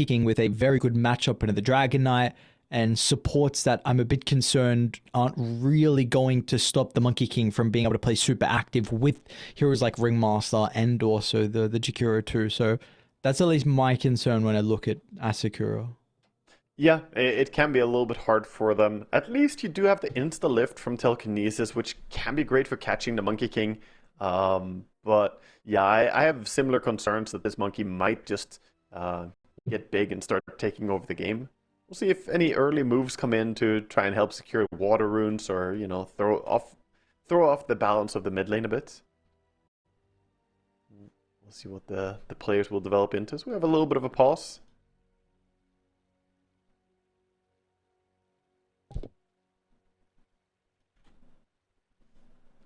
King with a very good matchup into the Dragon Knight and supports that I'm a bit concerned aren't really going to stop the Monkey King from being able to play super active with heroes like Ringmaster and also the Jakiro too. So that's at least my concern when I look at Asakura. Yeah, it can be a little bit hard for them. At least you do have the insta lift from telekinesis, which can be great for catching the Monkey King. But yeah, I have similar concerns that this monkey might just get big and start taking over the game. We'll see if any early moves come in to try and help secure water runes, or throw off the balance of the mid lane a bit. We'll see what the players will develop into. So we have a little bit of a pause.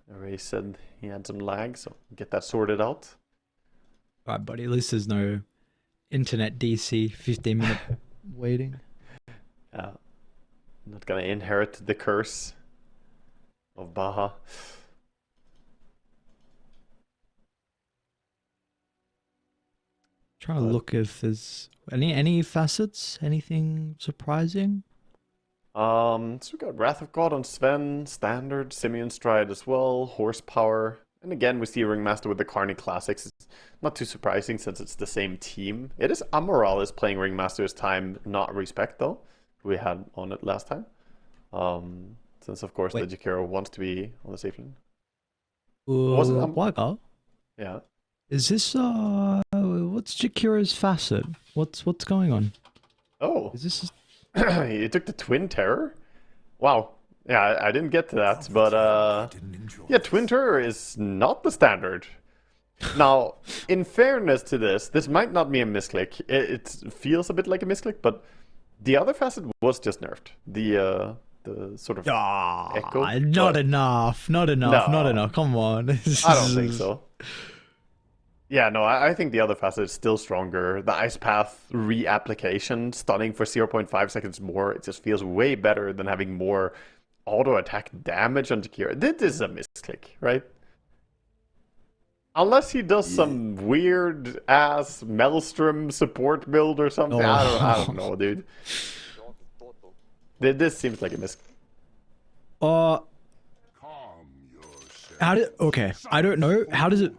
Ray said he had some lag, so get that sorted out. All right, buddy. At least there's no internet DC 15-minute waiting. Yeah. Not gonna inherit the curse of Baja. Trying to look if there's any facets, anything surprising. So we got Wrath of God on Sven, Standard, Simeon Stride as well, Horsepower. And again, we see Ringmaster with the Carney Classics. It's not too surprising since it's the same team. It is Amoral is playing Ringmaster's time, not Respect though. We had on it last time. Since of course the Jakiro wants to be on the safe lane. Was it L1ga? Yeah. Is this what's Jakiro's facet? What's going on? Oh. Is this he took the Twin Terror? Wow. Yeah, I didn't get to that, but yeah, Twin Terror is not the standard. Now, in fairness to this might not be a misclick. It feels a bit like a misclick, but the other facet was just nerfed. The sort of echo. Not enough. Come on. I don't think so. Yeah, no, I think the other facet is still stronger. The Ice Path reapplication, stunning for 0.5 seconds more, it just feels way better than having more auto attack damage on Jakiro. This is a misclick, right? Unless he does some weird ass Maelstrom support build or something. I don't know, dude. This seems like a misclick. I don't know. How do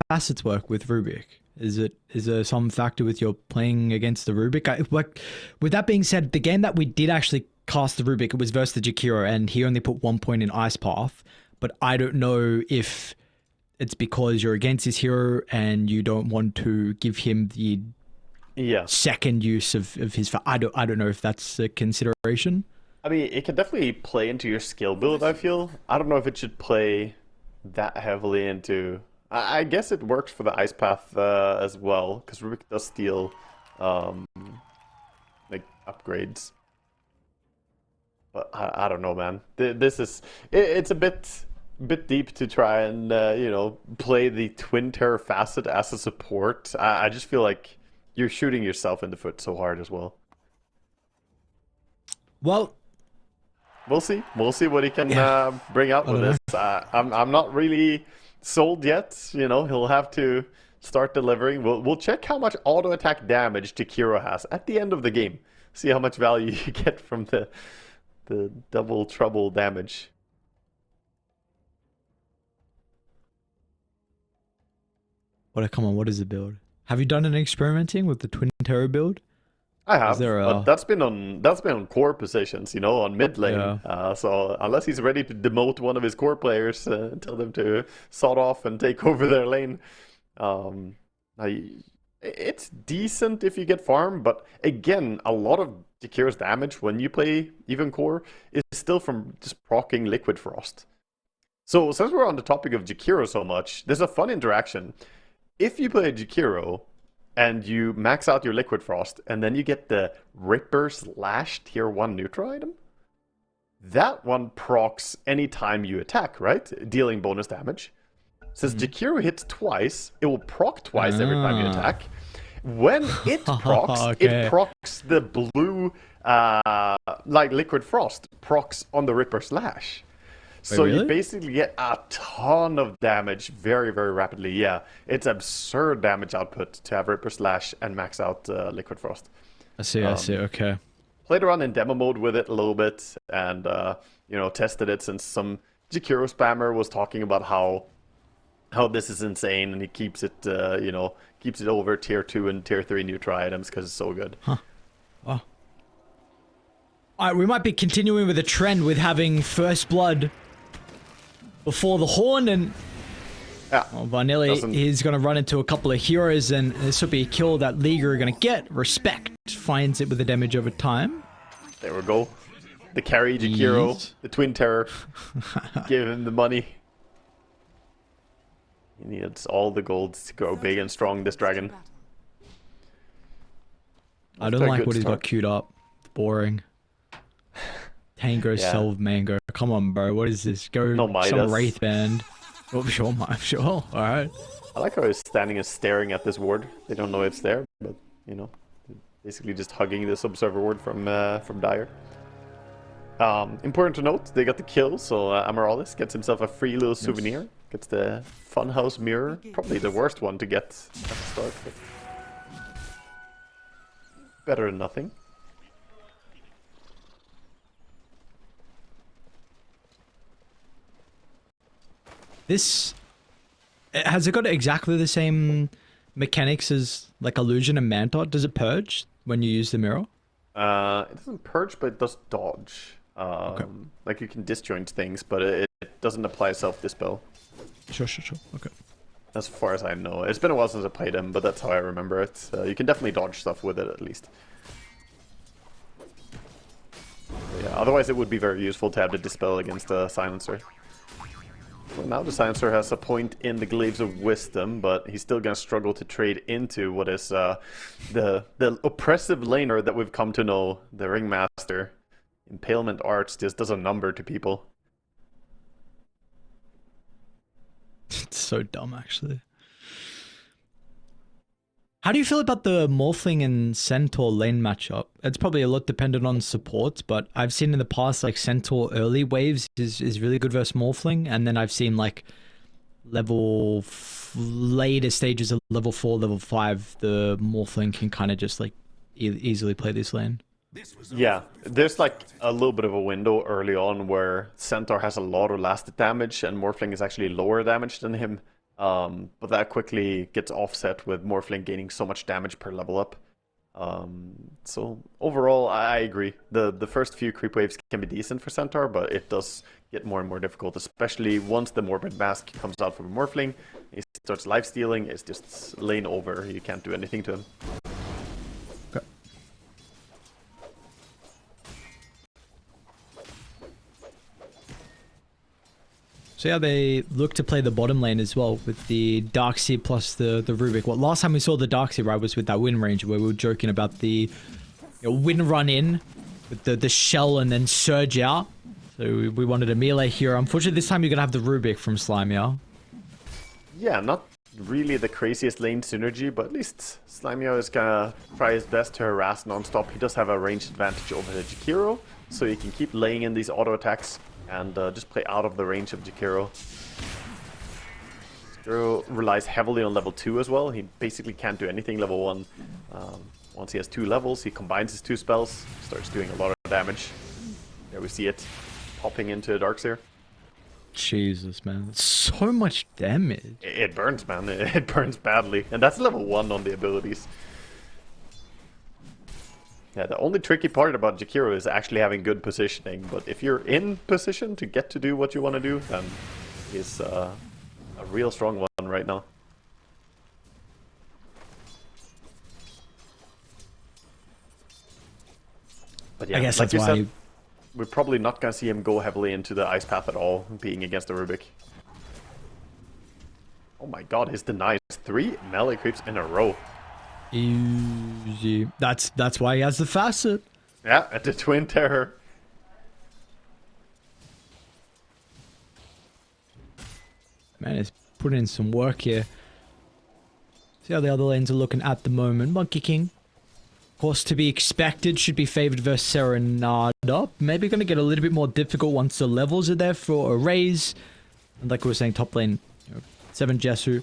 facets work with Rubik? Is there some factor with your playing against the Rubik? With that being said, the game that we did actually cast the Rubik, it was versus the Jakiro, and he only put 1 point in Ice Path. But I don't know if it's because you're against his hero and you don't want to give him the second use of his. I don't know if that's a consideration. I mean, it can definitely play into your skill build, I feel. I don't know if it should play that heavily into... I guess it works for the Ice Path as well, because Rubik does steal like upgrades. But I don't know, man. This is... It's a bit deep to try and, play the Twin Terror facet as a support. I just feel like you're shooting yourself in the foot so hard as well. Well... We'll see. We'll see what he can bring out with this. I'm not really sold yet. He'll have to start delivering. We'll check how much auto attack damage Jakiro has at the end of the game. See how much value you get from the double trouble damage. Come on, what is the build? Have you done any experimenting with the Twin Terror build? I have, but that's been on core positions, on mid lane. Yeah. So unless he's ready to demote one of his core players, tell them to sod off and take over their lane, it's decent if you get farm. But again, a lot of Jakiro's damage when you play even core is still from just proccing Liquid Frost. So since we're on the topic of Jakiro so much, there's a fun interaction. If you play Jakiro and you max out your Liquid Frost, and then you get the Ripper Slash Tier 1 neutral item, that one procs anytime you attack, right? Dealing bonus damage. Since Jakiro hits twice, it will proc twice every time you attack. When it procs, it procs the blue, like Liquid Frost, procs on the Ripper Slash. So you basically get a ton of damage very, very rapidly. Yeah, it's absurd damage output to have Ripper Slash and max out Liquid Frost. I see, okay. Played around in demo mode with it a little bit, and tested it since some Jakiro spammer was talking about how this is insane, and he keeps it keeps it over tier 2 and tier 3 neutral items because it's so good. Huh. Wow. Alright, we might be continuing with a trend with having first blood before the horn, and Vanilli is going to run into a couple of heroes, and this will be a kill that L1ga are going to get. Respect finds it with the damage over time. There we go. The carry Jakiro, the twin terror, give him the money. He needs all the gold to go big and strong, this dragon. I don't like what he's got queued up. Boring. Tango, Selve, Mango. Come on, bro. What is this? Go some Wraith Band. Oh, sure. Alright. I like how he's standing and staring at this ward. They don't know it's there, but, basically just hugging this observer ward from Dire. Important to note, they got the kill, so Amarallis gets himself a free little souvenir. Gets the Funhouse mirror. Probably the worst one to get at the start, but better than nothing. This has it got exactly the same mechanics as like Illusion and Manta? Does it purge when you use the mirror? It doesn't purge, but it does dodge. Okay. Like you can disjoint things, but it doesn't apply self-dispel. Sure. Okay. As far as I know. It's been a while since I played him, but that's how I remember it. You can definitely dodge stuff with it, at least. But yeah, otherwise it would be very useful to have the dispel against the Silencer. Well, now the Silencer has a point in the Glaives of Wisdom, but he's still going to struggle to trade into what is the oppressive laner that we've come to know, the Ringmaster. Impalement Arts just does a number to people. It's so dumb, actually. How do you feel about the Morphling and Centaur lane matchup? It's probably a lot dependent on supports, but I've seen in the past like Centaur early waves is really good versus Morphling, and then I've seen like later stages of level 4, level 5, the Morphling can kind of just like easily play this lane. Yeah, there's like a little bit of a window early on where Centaur has a lot of lasted damage and Morphling is actually lower damage than him. But that quickly gets offset with Morphling gaining so much damage per level up. So overall, I agree. The first few creep waves can be decent for Centaur, but it does get more and more difficult, especially once the Morbid Mask comes out from Morphling. He starts lifestealing, it's just lane over. You can't do anything to him. Okay. So yeah, they look to play the bottom lane as well with the Darkseid plus the Rubik. Well, last time we saw the Darkseid, right, was with that Wind Ranger where we were joking about the Wind Run in with the shell and then surge out. So we wanted a melee hero. Unfortunately, this time you're going to have the Rubik from Slime, yeah? Yeah, not really the craziest lane synergy, but at least Slimeo is gonna try his best to harass non-stop. He does have a ranged advantage over the Jakiro, so he can keep laying in these auto attacks and just play out of the range of Jakiro. Jakiro relies heavily on level 2 as well. He basically can't do anything level 1. Once he has 2 levels, he combines his 2 spells, starts doing a lot of damage. There we see it, popping into Darkseer. Jesus, man. So much damage. It burns, man. It burns badly. And that's level 1 on the abilities. Yeah, the only tricky part about Jakiro is actually having good positioning. But if you're in position to get to do what you want to do, then he's a real strong one right now. But yeah, I guess like that's you why said, we're probably not going to see him go heavily into the ice path at all, being against the Rubik. Oh my god, his denies 3 melee creeps in a row. Easy. That's why he has the facet. Yeah, at the Twin Terror. Man, he's putting in some work here. See how the other lanes are looking at the moment. Monkey King, of course, to be expected, should be favored versus Serenada. Maybe going to get a little bit more difficult once the levels are there for a raise. And like we were saying, top lane, 7 Jesu.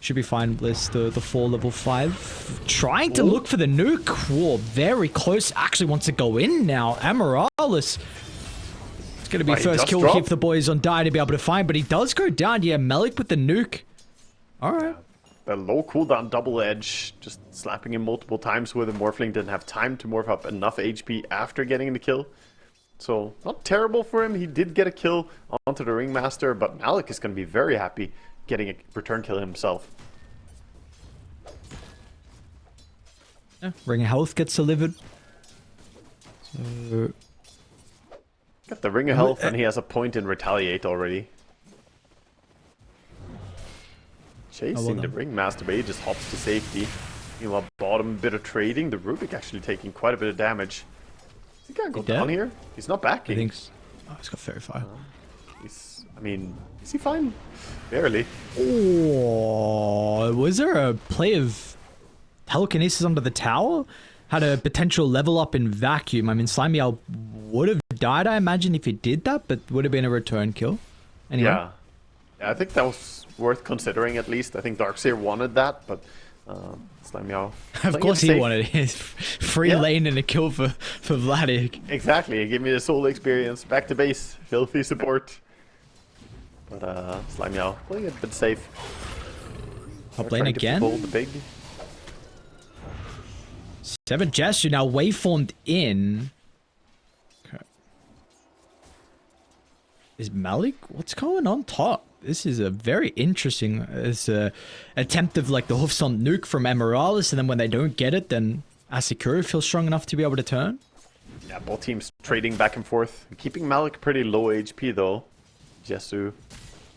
Should be fine. There's the 4 level 5. Trying to look for the nuke. Whoa, very close. Actually wants to go in now. Amoralis. It's going to be first kill here for the boys on Die to be able to find, but he does go down. Yeah, Malik with the nuke. All right. The low cooldown double edge, just slapping him multiple times with a Morphling. Didn't have time to morph up enough HP after getting the kill. So, not terrible for him. He did get a kill onto the Ringmaster, but Malik is going to be very happy getting a return kill himself. Yeah, Ring of Health gets delivered. So... Got the Ring of Health, and he has a point in Retaliate already. Chasing the Ringmaster, but he just hops to safety. Meanwhile, bottom bit of trading. The Rubik actually taking quite a bit of damage. Is he gonna go down here? He's not backing. I think so. Oh, he's got Fairy Fire. I mean, is he fine? Barely. Oh, was there a play of telekinesis under the tower? Had a potential level up in vacuum. I mean, Slimey would have died, I imagine, if he did that, but would have been a return kill. Anyway. Yeah, I think that was worth considering at least. I think Darkseer wanted that, but Slimey. Of course he wanted his free lane and a kill for Vladik. Exactly, give me the soul experience. Back to base, filthy support. But Slimey playing it a bit safe. Top lane again. The big. 7 Gesture now waveformed in. Okay. Is Malik? What's going on top? This is a very interesting attempt of like the Hoofstomp nuke from Amoralis, and then when they don't get it, then ASAKURA feels strong enough to be able to turn. Yeah, both teams trading back and forth. Keeping Malik pretty low HP though. Jesu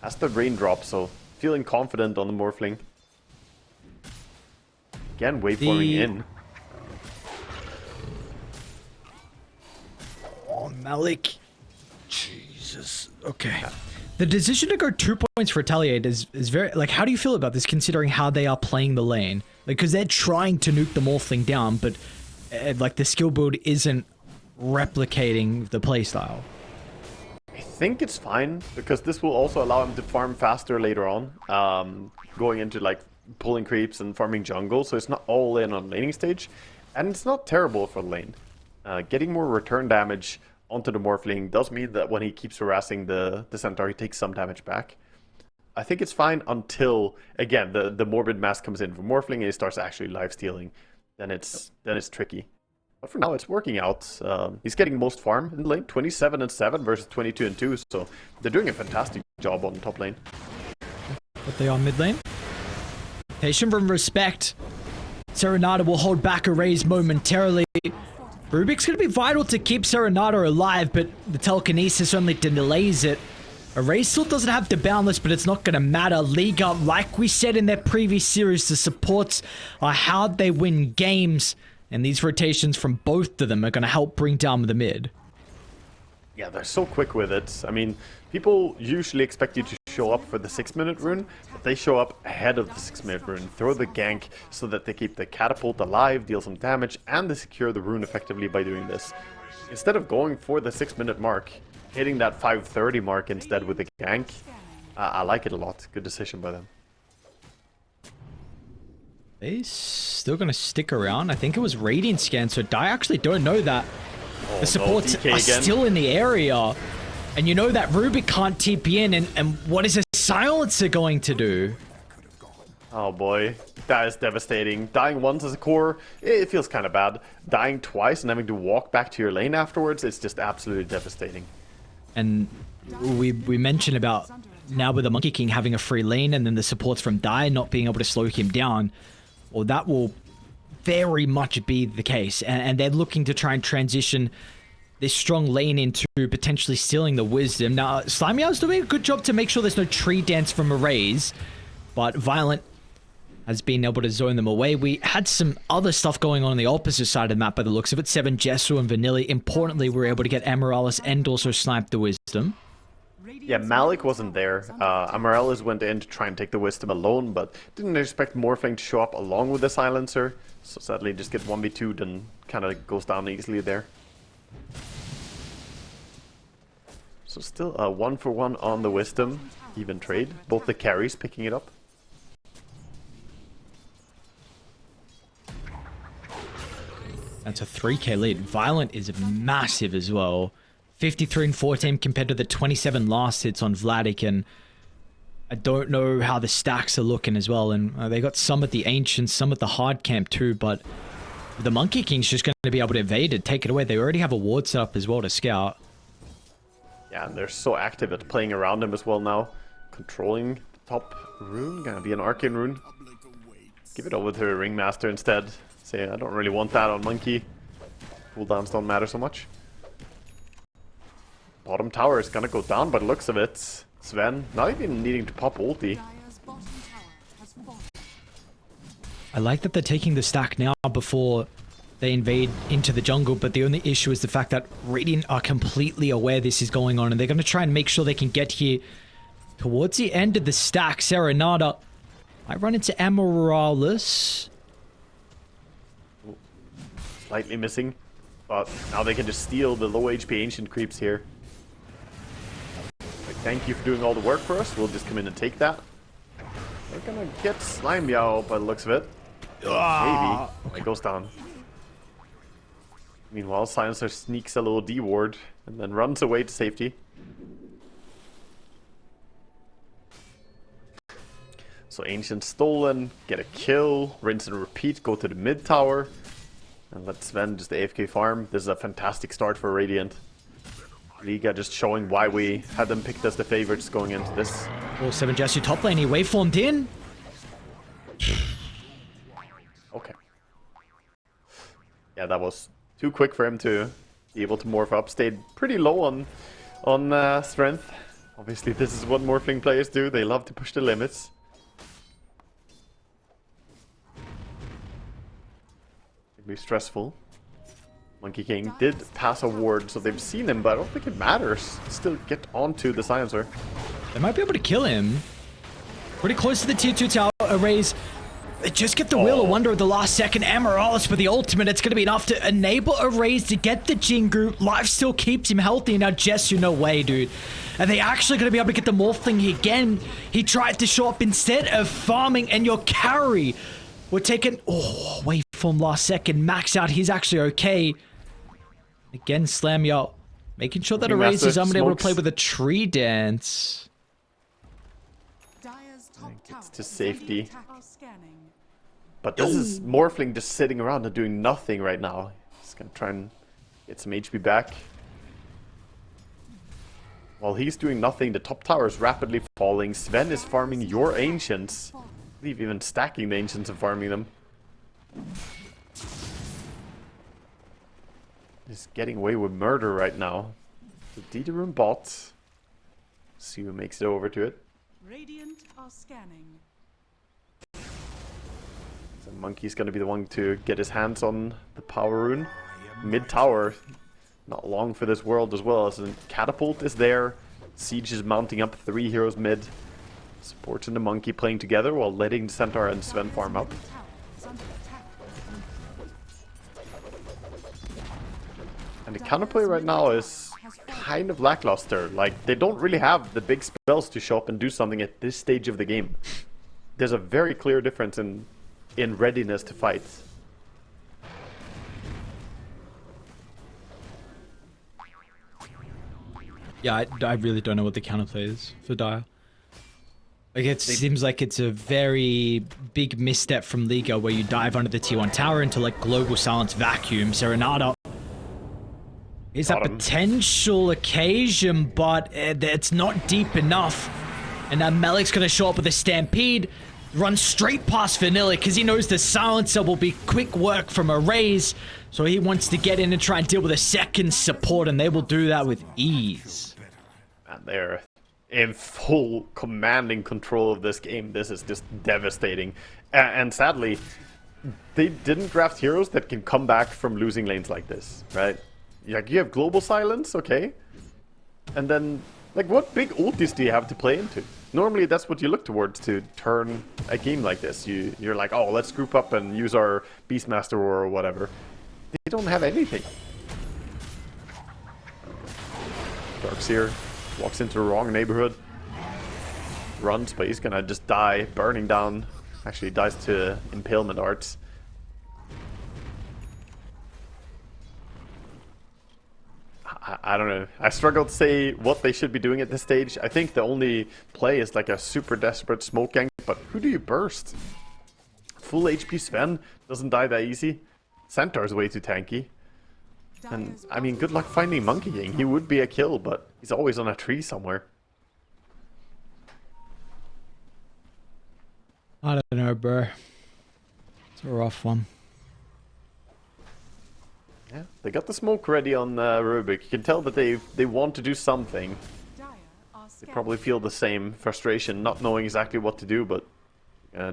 has the raindrop, so feeling confident on the Morphling. Again, waveforming in. Oh, Malik. Jesus. Okay. The decision to go 2 points for Retaliate is very... Like, how do you feel about this, considering how they are playing the lane? Like, because they're trying to nuke the Morphling down, but, like, the skill build isn't replicating the playstyle. I think it's fine, because this will also allow him to farm faster later on. Going into, like, pulling creeps and farming jungle, so it's not all in on laning stage. And it's not terrible for lane. Getting more return damage onto the Morphling does mean that when he keeps harassing the Centaur, he takes some damage back. I think it's fine until, again, the Morbid Mass comes in for Morphling and he starts actually life-stealing. Then it's tricky. But for now, it's working out. He's getting most farm in the lane, 27 and 7 versus 22 and 2, so they're doing a fantastic job on the top lane. But they are mid lane. Patient from Respect. Serenata will hold back a raise momentarily. Rubik's going to be vital to keep Serenata alive, but the telekinesis only delays it. Array still doesn't have the Boundless, but it's not going to matter. L1ga, like we said in their previous series, the supports are how they win games, and these rotations from both of them are going to help bring down the mid. Yeah, they're so quick with it. I mean, people usually expect you to show up for the 6-minute rune, but they show up ahead of the 6-minute rune, throw the gank so that they keep the catapult alive, deal some damage, and they secure the rune effectively by doing this. Instead of going for the 6-minute mark, hitting that 5:30 mark instead with the gank, I like it a lot. Good decision by them. They still going to stick around. I think it was Radiant Scan, so I actually don't know that. The supports are still in the area. And you know that Rubik can't TP in, and what is a silencer going to do? Oh boy, that is devastating. Dying once as a core, it feels kind of bad. Dying twice and having to walk back to your lane afterwards, it's just absolutely devastating. And we mentioned about now with the Monkey King having a free lane and then the supports from Die not being able to slow him down. Well, that will very much be the case. And they're looking to try and transition this strong lane into potentially stealing the Wisdom. Now, Slimey's doing a good job to make sure there's no tree dance from Arrays, but Violent has been able to zone them away. We had some other stuff going on the opposite side of the map by the looks of it. 7 Jesu and Vanilli. Importantly, we were able to get Amoralis and also snipe the Wisdom. Yeah, Malik wasn't there. Amoralis went in to try and take the Wisdom alone, but didn't expect Morphling to show up along with the Silencer. So sadly, just get 1v2'd and kind of goes down easily there. So still 1-for-1 on the Wisdom. Even trade. Both the carries picking it up. That's a 3k lead. Violent is massive as well. 53 and 14 compared to the 27 last hits on Vladik, and I don't know how the stacks are looking as well. And they got some at the Ancients, some at the hard camp too, but the Monkey King's just going to be able to evade it, take it away. They already have a ward set up as well to scout. Yeah, and they're so active at playing around him as well now. Controlling the top rune, gonna be an Arcane rune. Give it over to a Ringmaster instead. Say, I don't really want that on Monkey. Cooldowns don't matter so much. Bottom tower is gonna go down by the looks of it. Sven, not even needing to pop ulti. I like that they're taking the stack now before they invade into the jungle, but the only issue is the fact that Radiant are completely aware this is going on, and they're going to try and make sure they can get here towards the end of the stack. Serenata might run into Amoralis. Slightly missing, but now they can just steal the low HP Ancient creeps here. Like, thank you for doing all the work for us. We'll just come in and take that. They're gonna get Slime Meow by the looks of it. Maybe. It goes down. Meanwhile, Silencer sneaks a little D ward and then runs away to safety. So Ancient stolen, get a kill, rinse and repeat, go to the mid tower, and let Sven just AFK farm. This is a fantastic start for Radiant. Liga just showing why we had them picked as the favorites going into this. Oh, 7 Jesse top lane, he waveformed in. Okay. Yeah, that was too quick for him to be able to morph up. Stayed pretty low on strength. Obviously, this is what Morphling players do. They love to push the limits. It'd be stressful. Monkey King did pass a ward, so they've seen him, but I don't think it matters. Still get onto the Silencer. They might be able to kill him. Pretty close to the tier 2 tower. Arrays. They just get the Wheel of Wonder at the last second. Amoralis with the ultimate. It's going to be enough to enable Arrays to get the Jingu. Life still keeps him healthy. Now, Jessu, no way, dude. Are they actually going to be able to get the Morphling again? He tried to show up instead of farming, and your carry. We're taking... Oh, waveform last second. Max out. He's actually okay. Again, Slam Yo. Making sure that Arrays is unable to play with a tree dance. Gets to safety. But this is Morphling just sitting around and doing nothing right now. He's gonna try and get some HP back. While he's doing nothing, the top tower is rapidly falling. Sven is farming your Ancients. I believe even stacking the Ancients and farming them. He's getting away with murder right now. The Diderum bot. See who makes it over to it. Radiant are scanning. So Monkey's gonna be the one to get his hands on the power rune. Mid tower, not long for this world as well. As a catapult is there. Siege is mounting up 3 heroes mid. Support and the Monkey playing together while letting the Centaur and Sven farm up. And the counterplay right now is kind of lackluster. Like, they don't really have the big spells to show up and do something at this stage of the game. There's a very clear difference in readiness to fight. Yeah, I really don't know what the counterplay is for Dire. Like, it seems like it's a very big misstep from Liga where you dive under the tier 1 tower into like global silence vacuum. Serenata is a potential occasion, but it's not deep enough. And now Malik's going to show up with a Stampede, run straight past Vanilla because he knows the silencer will be quick work from Arrays. So he wants to get in and try and deal with a second support, and they will do that with ease. And they're in full commanding control of this game. This is just devastating. And sadly, they didn't draft heroes that can come back from losing lanes like this, right? Like, you have global silence, okay. And then, like, what big ultis do you have to play into? Normally, that's what you look towards to turn a game like this. You're like, oh, let's group up and use our Beastmaster or whatever. They don't have anything. Darkseer walks into the wrong neighborhood. Runs, but he's gonna just die, burning down. Actually, dies to impalement arts. I don't know. I struggle to say what they should be doing at this stage. I think the only play is like a super desperate smoke gank, but who do you burst? Full HP Sven doesn't die that easy. Centaur's way too tanky. And, I mean, good luck finding Monkey King. He would be a kill, but he's always on a tree somewhere. I don't know, bro. It's a rough one. Yeah, they got the smoke ready on Rubik. You can tell that they want to do something. Dire are They scanning. probably feel the same frustration, not knowing exactly what to do, but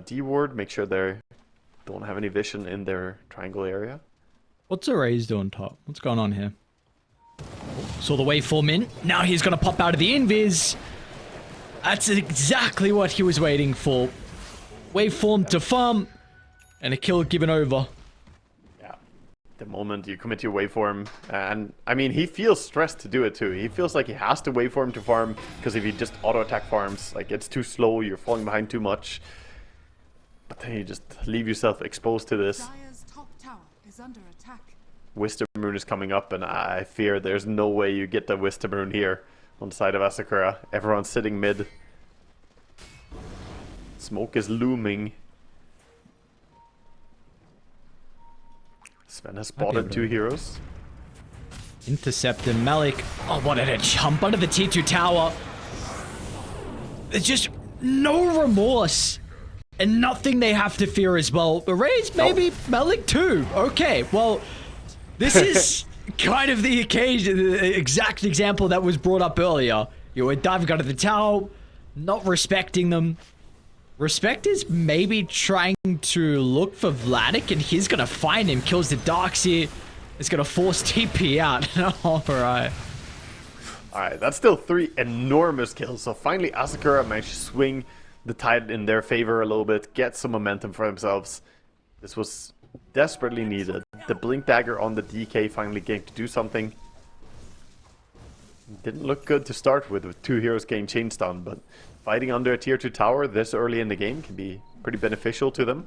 D-ward, make sure they don't have any vision in their triangle area. What's Array's doing top? What's going on here? Saw the waveform in. Now he's going to pop out of the invis. That's exactly what he was waiting for. Waveform to farm. And a kill given over. Yeah. The moment you commit your waveform, and I mean, he feels stressed to do it too. He feels like he has to waveform to farm, because if he just auto-attack farms, like, it's too slow, you're falling behind too much. But then you just leave yourself exposed to this. Dire's top tower is under attack. Wisdom Rune is coming up, and I fear there's no way you get the Wisdom Rune here on the side of ASAKURA. Everyone's sitting mid. Smoke is looming. Sven has spotted two heroes. Intercepted Malik. Oh, what a jump under the T2 tower. There's just no remorse. And nothing they have to fear as well. Arrays, maybe Malik too. Okay, well, this is kind of the occasion, the exact example that was brought up earlier. You were diving out of the tower, not respecting them. Respect is maybe trying to look for Vladik, and he's gonna find him, kills the Darkseer. It's gonna force TP out. Alright. Alright, that's still 3 enormous kills. So finally ASAKURA managed to swing the tide in their favor a little bit, get some momentum for themselves. This was desperately needed. The Blink Dagger on the DK finally getting to do something. Didn't look good to start with two heroes getting chain stun, but fighting under a tier 2 tower this early in the game can be pretty beneficial to them.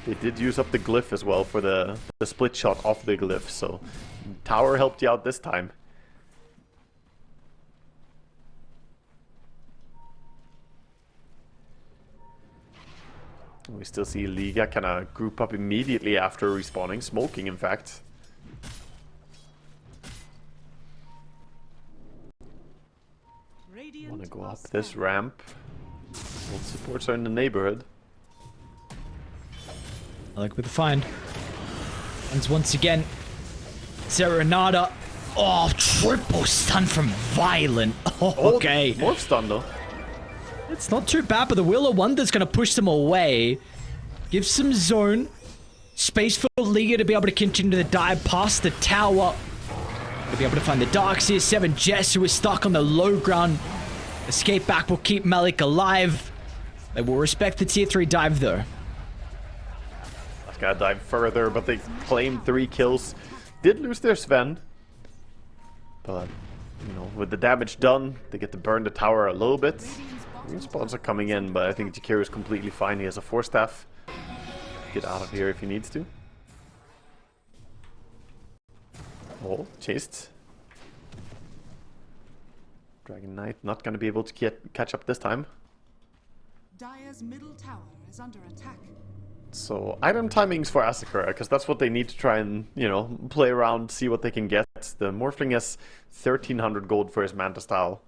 They did use up the glyph as well for the split shot off the glyph, so tower helped you out this time. We still see L1ga kind of group up immediately after respawning, smoking in fact. Radiant Want to go are up this scanning. ramp. Both supports are in the neighborhood. I like with the find. And once again, Serenada. Oh, triple stun from Violent. Oh, okay. More stun though. It's not too bad, but the Will of Wonder's going to push them away. Give some zone. Space for L1ga to be able to continue the dive past the tower. To be able to find the Darkseer. 7 Jess, who is stuck on the low ground. Escape back will keep Malik alive. They will respect the tier 3 dive, though. That's gotta dive further, but they claimed 3 kills. Did lose their Sven. But, you know, with the damage done, they get to burn the tower a little bit. Respawns are coming in, but I think Jakiro is completely fine. He has a 4-staff. Get out of here if he needs to. Oh, chased. Dragon Knight not going to be able to catch up this time. Dire's middle tower is under attack. So, item timings for ASAKURA, because that's what they need to try and, you know, play around, see what they can get. The Morphling has 1300 gold for his Manta style.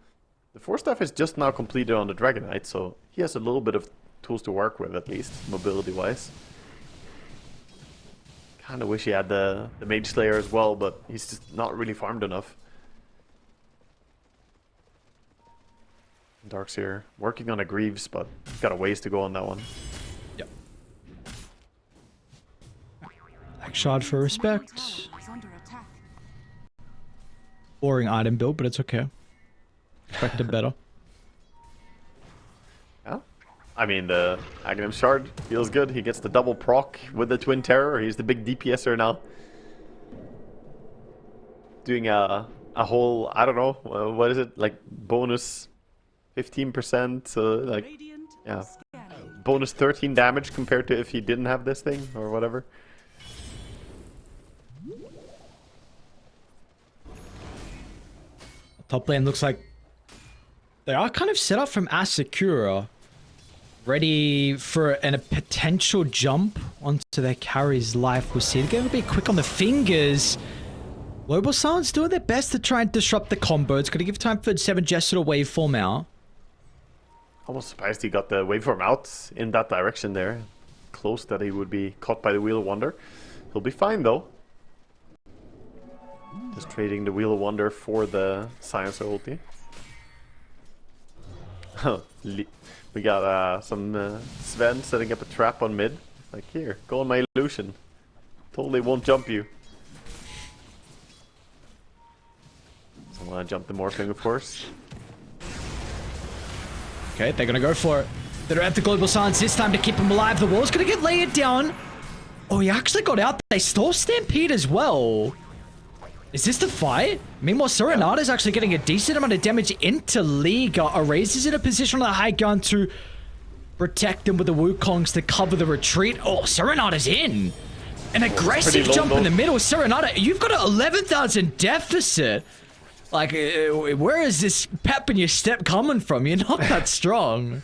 The 4-staff is just now completed on the Dragon Knight, so he has a little bit of tools to work with, at least, mobility-wise. Kinda wish he had the Mage Slayer as well, but he's just not really farmed enough. Darkseer working on a Greaves, but got a ways to go on that one. Yep. Back shot for respect. Tower is under attack. Boring item build, but it's okay. Expected better. Yeah. I mean, the Aghanim Shard feels good. He gets the double proc with the Twin Terror. He's the big DPSer now. Doing a whole, I don't know, what is it? Like, bonus 15%, so like, Radiant yeah. are scanning. Bonus 13 damage compared to if he didn't have this thing, or whatever. Top lane looks like they are kind of set up from ASAKURA. Ready for a potential jump onto their carry's life. We'll see. They're going to be quick on the fingers. Global Silence doing their best to try and disrupt the combo. It's going to give time for 7 Jester to waveform out. Almost surprised he got the waveform out in that direction there. Close that he would be caught by the Wheel of Wonder. He'll be fine though. Just trading the Wheel of Wonder for the Silencer ulti. We got some Sven setting up a trap on mid. Like, here, go on my illusion. Totally won't jump you. So I want to jump the Morphling, of course. Okay, they're going to go for it. They don't have the Global Silence this time to keep him alive. The wall's going to get layered down. Oh, he actually got out. They stole Stampede as well. Is this the fight? Meanwhile, Serenata is actually getting a decent amount of damage into L1ga. Erase is in a position on the high ground to protect them with the Wukongs to cover the retreat. Oh, Serenata's in. An aggressive jump in the middle. Serenata, you've got an 11,000 deficit. Like, where is this pep in your step coming from? You're not that strong.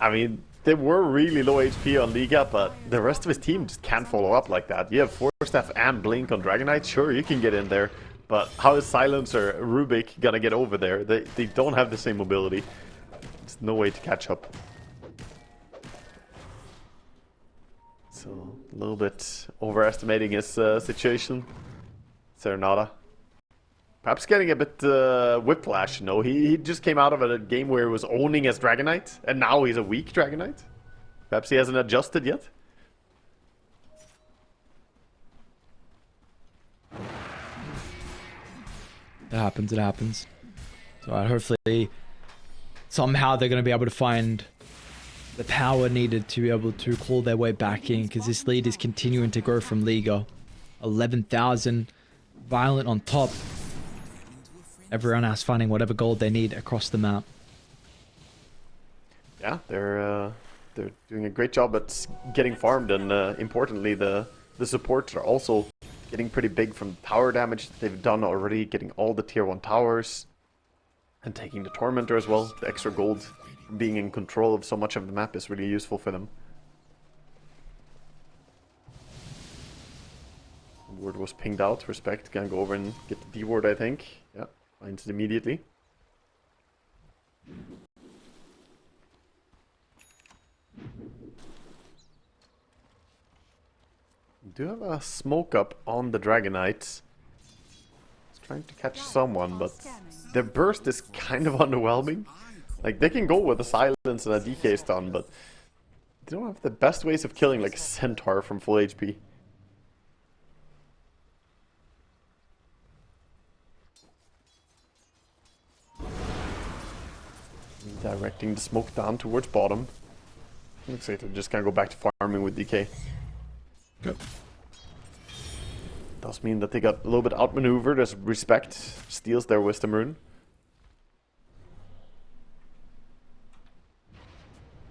I mean, they were really low HP on L1ga, but the rest of his team just can't follow up like that. You have Force Staff and Blink on Dragonite, sure, you can get in there. But how is Silencer, Rubik gonna get over there? They don't have the same mobility. There's no way to catch up. So, a little bit overestimating his situation. Serenata. Perhaps getting a bit whiplash, you know. He just came out of a game where he was owning his Dragonite, and now he's a weak Dragonite. Perhaps he hasn't adjusted yet. It happens, it happens. So hopefully, somehow they're going to be able to find the power needed to be able to claw their way back in, because this lead is continuing to grow from L1ga. 11,000, Violent on top. Everyone else finding whatever gold they need across the map. Yeah, they're doing a great job at getting farmed, and importantly, the supports are also getting pretty big from tower damage they've done already, getting all the tier 1 towers, and taking the Tormentor as well. The extra gold from being in control of so much of the map is really useful for them. Ward was pinged out, respect, gonna go over and get the D-ward, I think. Yeah. Finds it immediately. We do have a smoke up on the Dragonite. It's trying to catch someone, but their burst is kind of underwhelming. Like, they can go with a silence and a DK stun, but they don't have the best ways of killing like a Centaur from full HP. Directing the smoke down towards bottom. Looks like they're just gonna go back to farming with DK. Good. Does mean that they got a little bit outmaneuvered as Respect steals their Wisdom Rune.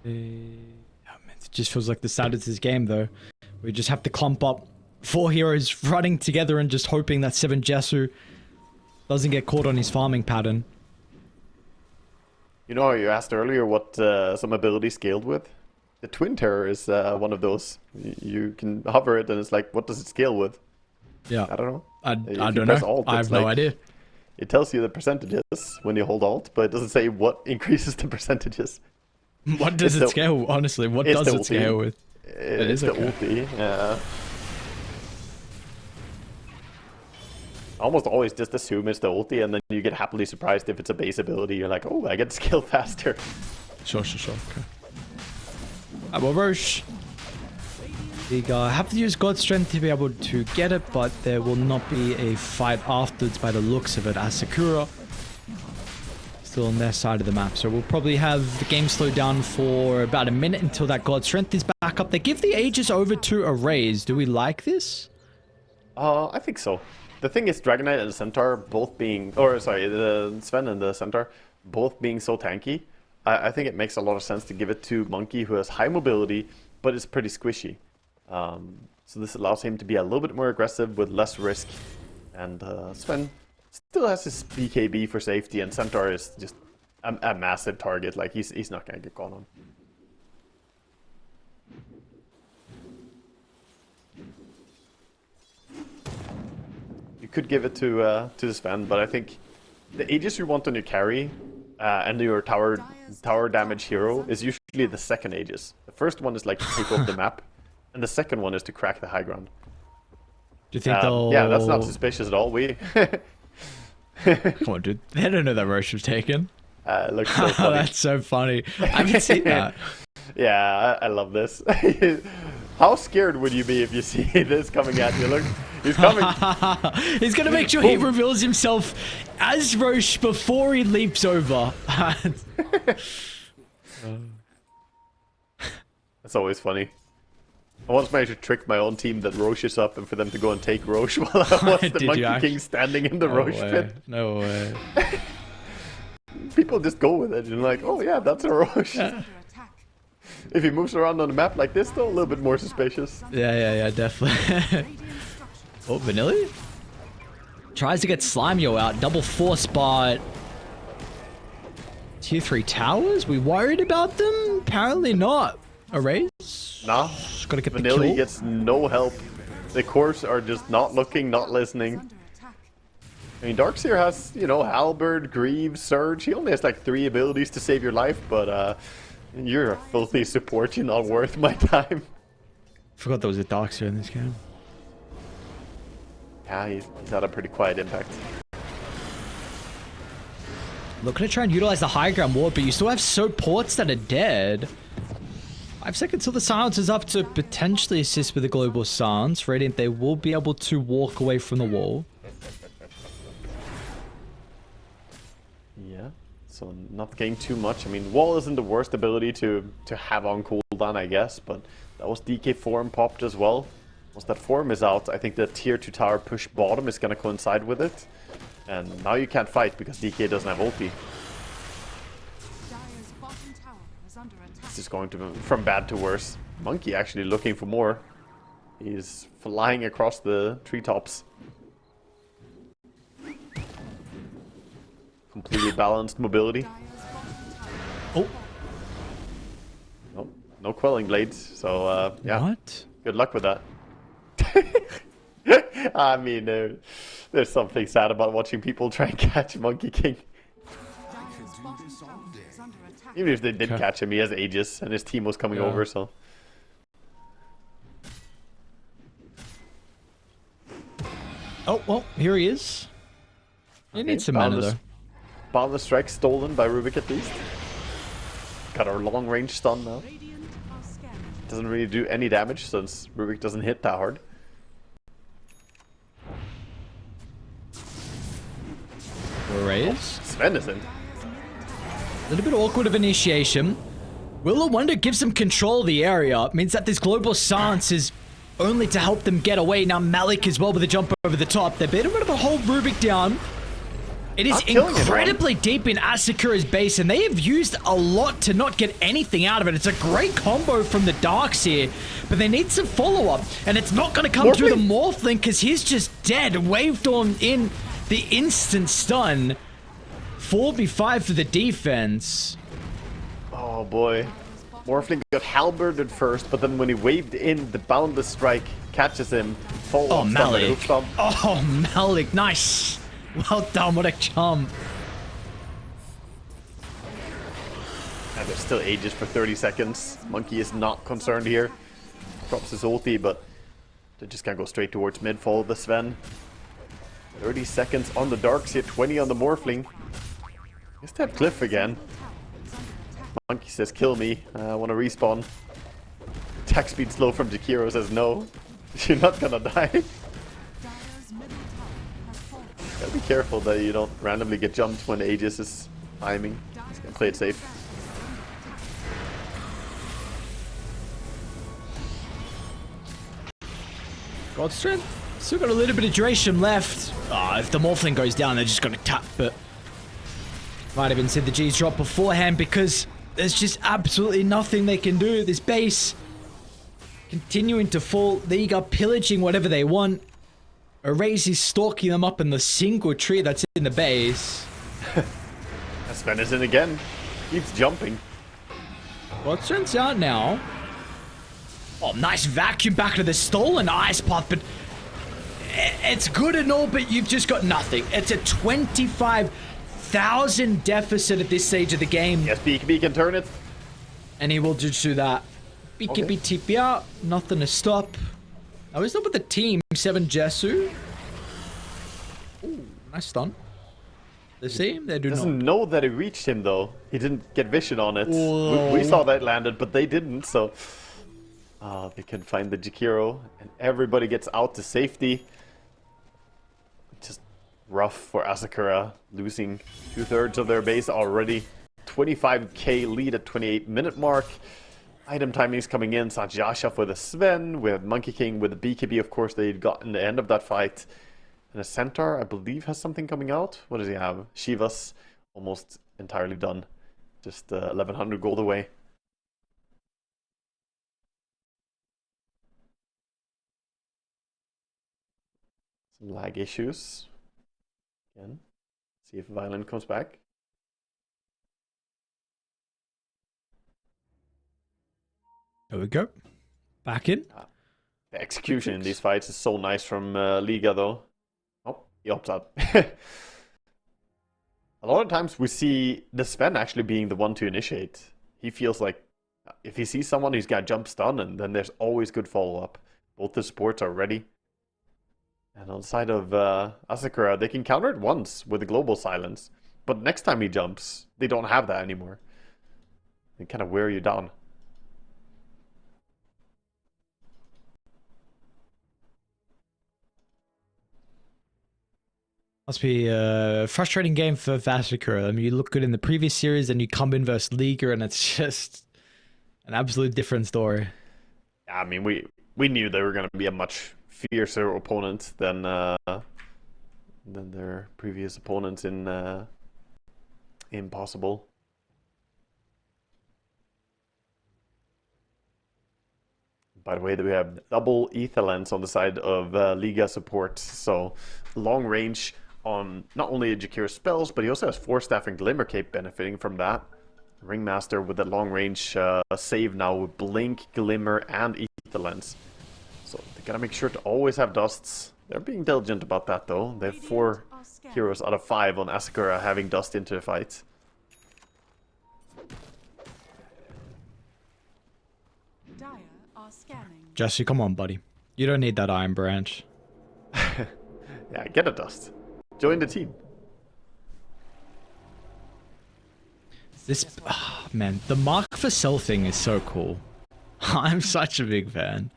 It just feels like the start of this game, though. We just have to clump up 4 heroes running together and just hoping that 7 Jesu doesn't get caught on his farming pattern. You know, you asked earlier what some ability scaled with? The Twin Terror is one of those. You can hover it and it's like, what does it scale with? Yeah. I don't know. I don't know. Alt, I have no idea. It tells you the percentages when you hold Alt, but it doesn't say what increases the percentages. What does it scale? Honestly, what does it scale with? It is the ulti, yeah. Almost always just assume it's the ulti, and then you get happily surprised if it's a base ability. You're like, oh, I get to scale faster. Sure. Okay. Well, Roche, we have to use God's Strength to be able to get it, but there will not be a fight afterwards by the looks of it. ASAKURA still on their side of the map, so we'll probably have the game slow down for about a minute until that God's Strength is back up. They give the Aegis over to Erase. Do we like this? I think so. The thing is, Dragonite and the Centaur both being, the Sven and the Centaur both being so tanky, I think it makes a lot of sense to give it to Monkey, who has high mobility, but is pretty squishy. So this allows him to be a little bit more aggressive with less risk. And Sven Still has his BKB for safety, and Centaur is just a massive target. Like, he's not gonna get caught on. You could give it to Sven, but I think the Aegis you want on your carry and your tower damage hero is usually the second Aegis. The first one is like to take over the map, and the second one is to crack the high ground. Do you think they'll... Yeah, that's not suspicious at all. We Come on, dude. They don't know that Roche was taken. it looks so funny. That's so funny. I haven't seen that. Yeah, I love this. How scared would you be if you see this coming at you? Look, he's coming. He's gonna make sure he reveals himself as Roche before he leaps over. That's always funny. I once managed to trick my own team that Roche is up and for them to go and take Roche while I was the Monkey King standing in the Roche pit. No way. People just go with it and like, oh yeah, that's a Roche. Yeah. If he moves around on the map like this, though, a little bit more suspicious. Yeah, definitely. Oh, Vanilla? Tries to get Slimeo out. Double 4 spot. Tier 3 towers? We worried about them? Apparently not. Erase? Nah. Gotta get Vanilla the kill. gets no help. The cores are just not looking, not listening. I mean, Darkseer has, you know, Halberd, Greaves, Surge. He only has like 3 abilities to save your life, but you're a filthy support. You're not worth my time. Forgot there was a Darkseer in this game. Yeah, he's had a pretty quiet impact. Looking to try and utilize the high ground ward, but you still have so ports that are dead. 5 seconds till the silence is up to potentially assist with the global silence. Radiant, they will be able to walk away from the wall. Yeah, so not getting too much. I mean, wall isn't the worst ability to have on cooldown, I guess, but that was DK form popped as well. Once that form is out, I think the tier 2 tower push bottom is going to coincide with it. And now you can't fight because DK doesn't have ulti. It's just going to from bad to worse. Monkey actually looking for more. He's flying across the treetops. Completely balanced mobility. Oh. Nope, no quelling blades, so yeah. What? Good luck with that. I mean, there's something sad about watching people try and catch Monkey King. Even if they did catch him, he has Aegis, and his team was coming over, so... Oh, well, here he is. He needs some mana, though. Boundless Strike stolen by Rubik at least. Got our long range stun now. Doesn't really do any damage since Rubik doesn't hit that hard. Raise. Sven is in. A little bit awkward of initiation. L1ga gives them control of the area. It means that this global silence is only to help them get away. Now Malik as well with a jump over the top. They're able to hold Rubik down. It is incredibly deep in ASAKURA's base, and they have used a lot to not get anything out of it. It's a great combo from the Darkseer, but they need some follow-up, and it's not going to come through the Morphling because he's just dead. Waved on in the instant stun. 4v5 for the defense. Oh boy. Morphling got halberded first, but then when he waved in, the Boundless Strike catches him. Oh, Malik. Oh, Malik. Nice. Well done. What a jump. And there's still Aegis for 30 seconds. Monkey is not concerned here. Drops his ulti, but they just can't go straight towards mid. Follow the Sven. 30 seconds on the Darkseer, 20 on the Morphling. Just have Cliff again. Monkey says, kill me. I want to respawn. Attack speed slow from Jakiro says, no. You're not gonna die. Gotta be careful that you don't randomly get jumped when Aegis is timing. Just gonna play it safe. God strength. Still got a little bit of duration left. If the Morphling goes down, they're just gonna tap, but might have been said the G's drop beforehand because there's just absolutely nothing they can do. This base continuing to fall. They are pillaging whatever they want. Erase is stalking them up in the single tree that's in the base. Sven is in again. Keeps jumping. Well, it turns out now. Oh, nice vacuum back to the stolen ice path, but it's good and all, but you've just got nothing. It's a 25,000 deficit at this stage of the game. Yes, BKB can turn it. And he will just do that. BKB TP out, nothing to stop. Now he's not with the team. 7 Jesu. Ooh, nice stun. They see him? They do Doesn't not. know that it reached him though. He didn't get vision on it. We saw that landed, but they didn't. So they can find the Jakiro, and everybody gets out to safety. Just rough for ASAKURA, losing 2/3 of their base already. 25k lead at 28-minute mark. Item timings coming in. Sajasha for the Sven. We have Monkey King with the BKB, of course, they'd got in the end of that fight. And a Centaur, I believe, has something coming out. What does he have? Shivas, almost entirely done. Just 1100 gold away. Some lag issues. Again. See if Violent comes back. There we go. Back in. The execution in these fights is so nice from L1ga, though. Oh, he opts out. A lot of times we see the Sven actually being the one to initiate. He feels like if he sees someone, he's got jump stun, and then there's always good follow-up. Both the supports are ready. And on the side of ASAKURA, they can counter it once with the global silence. But next time he jumps, they don't have that anymore. They kind of wear you down. Must be a frustrating game for ASAKURA. I mean, you look good in the previous series, and you come in versus L1ga, and it's just an absolute different story. I mean, we knew they were going to be a much fiercer opponent than their previous opponents in Impossible. By the way, we have double ether lens on the side of L1ga support, so long range on not only Jakira's spells, but he also has 4-staff and Glimmer Cape benefiting from that. Ringmaster with a long range save now with Blink, Glimmer, and ether lens. So they gotta make sure to always have dusts. They're being diligent about that though. They have 4 heroes out of 5 on ASAKURA having dust into the fight. Dire are scanning. Jesse, come on, buddy. You don't need that Iron Branch. Yeah, get a dust. Join the team. This, man, the Mark for Cell thing is so cool. I'm such a big fan.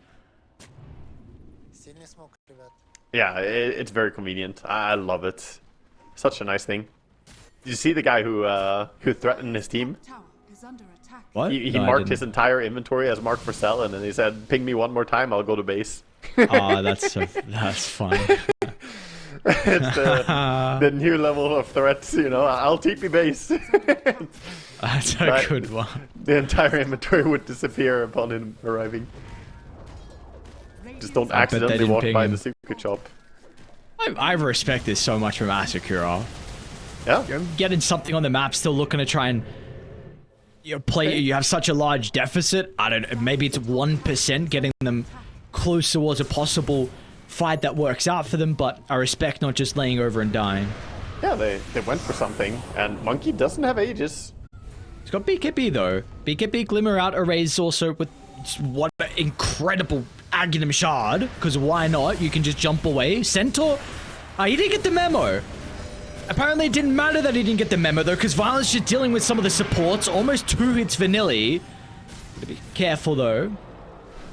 Yeah, it's very convenient. I love it. Such a nice thing. Did you see the guy who threatened his team? Tower is under attack. What? He No, I marked didn't. his entire inventory as marked for sell, and then he said, "Ping me one more time, I'll go to base." Oh, that's fun. It's the new level of threats, you know. I'll TP base. That's a Right. good one. The entire inventory would disappear upon him arriving. Just don't I bet they accidentally didn't walk ping by him. the secret shop. I respect this so much from ASAKURA. Yeah. You're getting something on the map, still looking to try and play. You have such a large deficit. I don't know. Maybe it's 1% getting them close towards a possible fight that works out for them. But I respect not just laying over and dying. Yeah, they went for something, and Monkey doesn't have Aegis. It's got BKB though. BKB Glimmer out, Erase also with what an incredible Aghanim Shard. Because why not? You can just jump away. Centaur, he didn't get the memo. Apparently it didn't matter that he didn't get the memo though, because Violence just dealing with some of the supports. Almost 2 hits for Nilly. Gotta be careful though.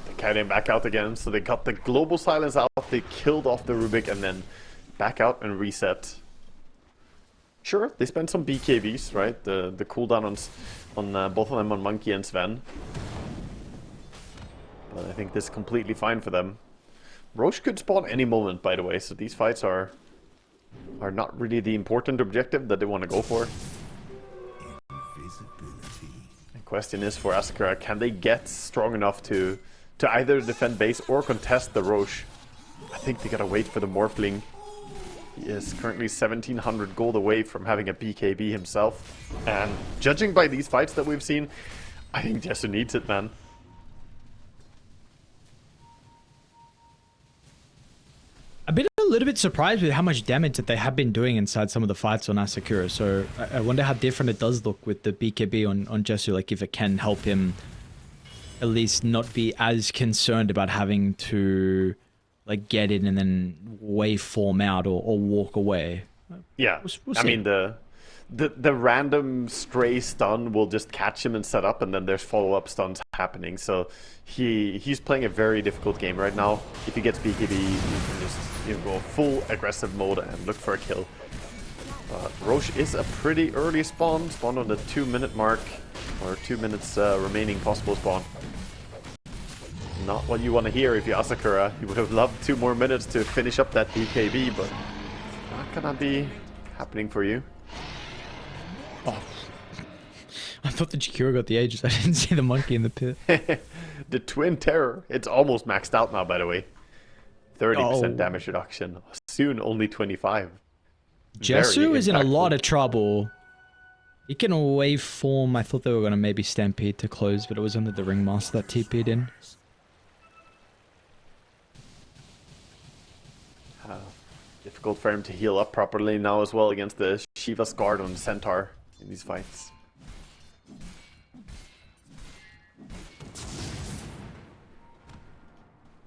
They carried him back out again, so they got the global silence out, they killed off the Rubik, and then back out and reset. Sure, they spent some BKBs, right? The cooldown on both of them on Monkey and Sven. But I think this is completely fine for them. Roche could spawn any moment, by the way, so these fights are not really the important objective that they want to go for. The question is for ASAKURA, can they get strong enough to either defend base or contest the Roche? I think they gotta wait for the Morphling. He is currently 1700 gold away from having a BKB himself. And judging by these fights that we've seen, I think Jesu needs it, man. I've been a little bit surprised with how much damage that they have been doing inside some of the fights on ASAKURA. So I wonder how different it does look with the BKB on Jesu, like if it can help him at least not be as concerned about having to like get in and then waveform out or walk away. Yeah, We'll I see. mean the random stray stun will just catch him and set up, and then there's follow-up stuns happening. So he's playing a very difficult game right now. If he gets BKB, you can just go full aggressive mode and look for a kill. Roche is a pretty early spawn on the 2-minute mark, or 2 minutes remaining possible spawn. Not what you want to hear if you're Asakura. You would have loved 2 more minutes to finish up that BKB, but not gonna be happening for you. Oh. I thought the Jakira got the ages. I didn't see the monkey in the pit. The Twin Terror. It's almost maxed out now, by the way. 30% damage reduction. Soon only 25. Jesu is in a impactful. lot of trouble. He can waveform. I thought they were going to maybe stampede to close, but it was under the Ringmaster that TP'd in. Difficult for him to heal up properly now as well against the Shiva's Guard on Centaur in these fights.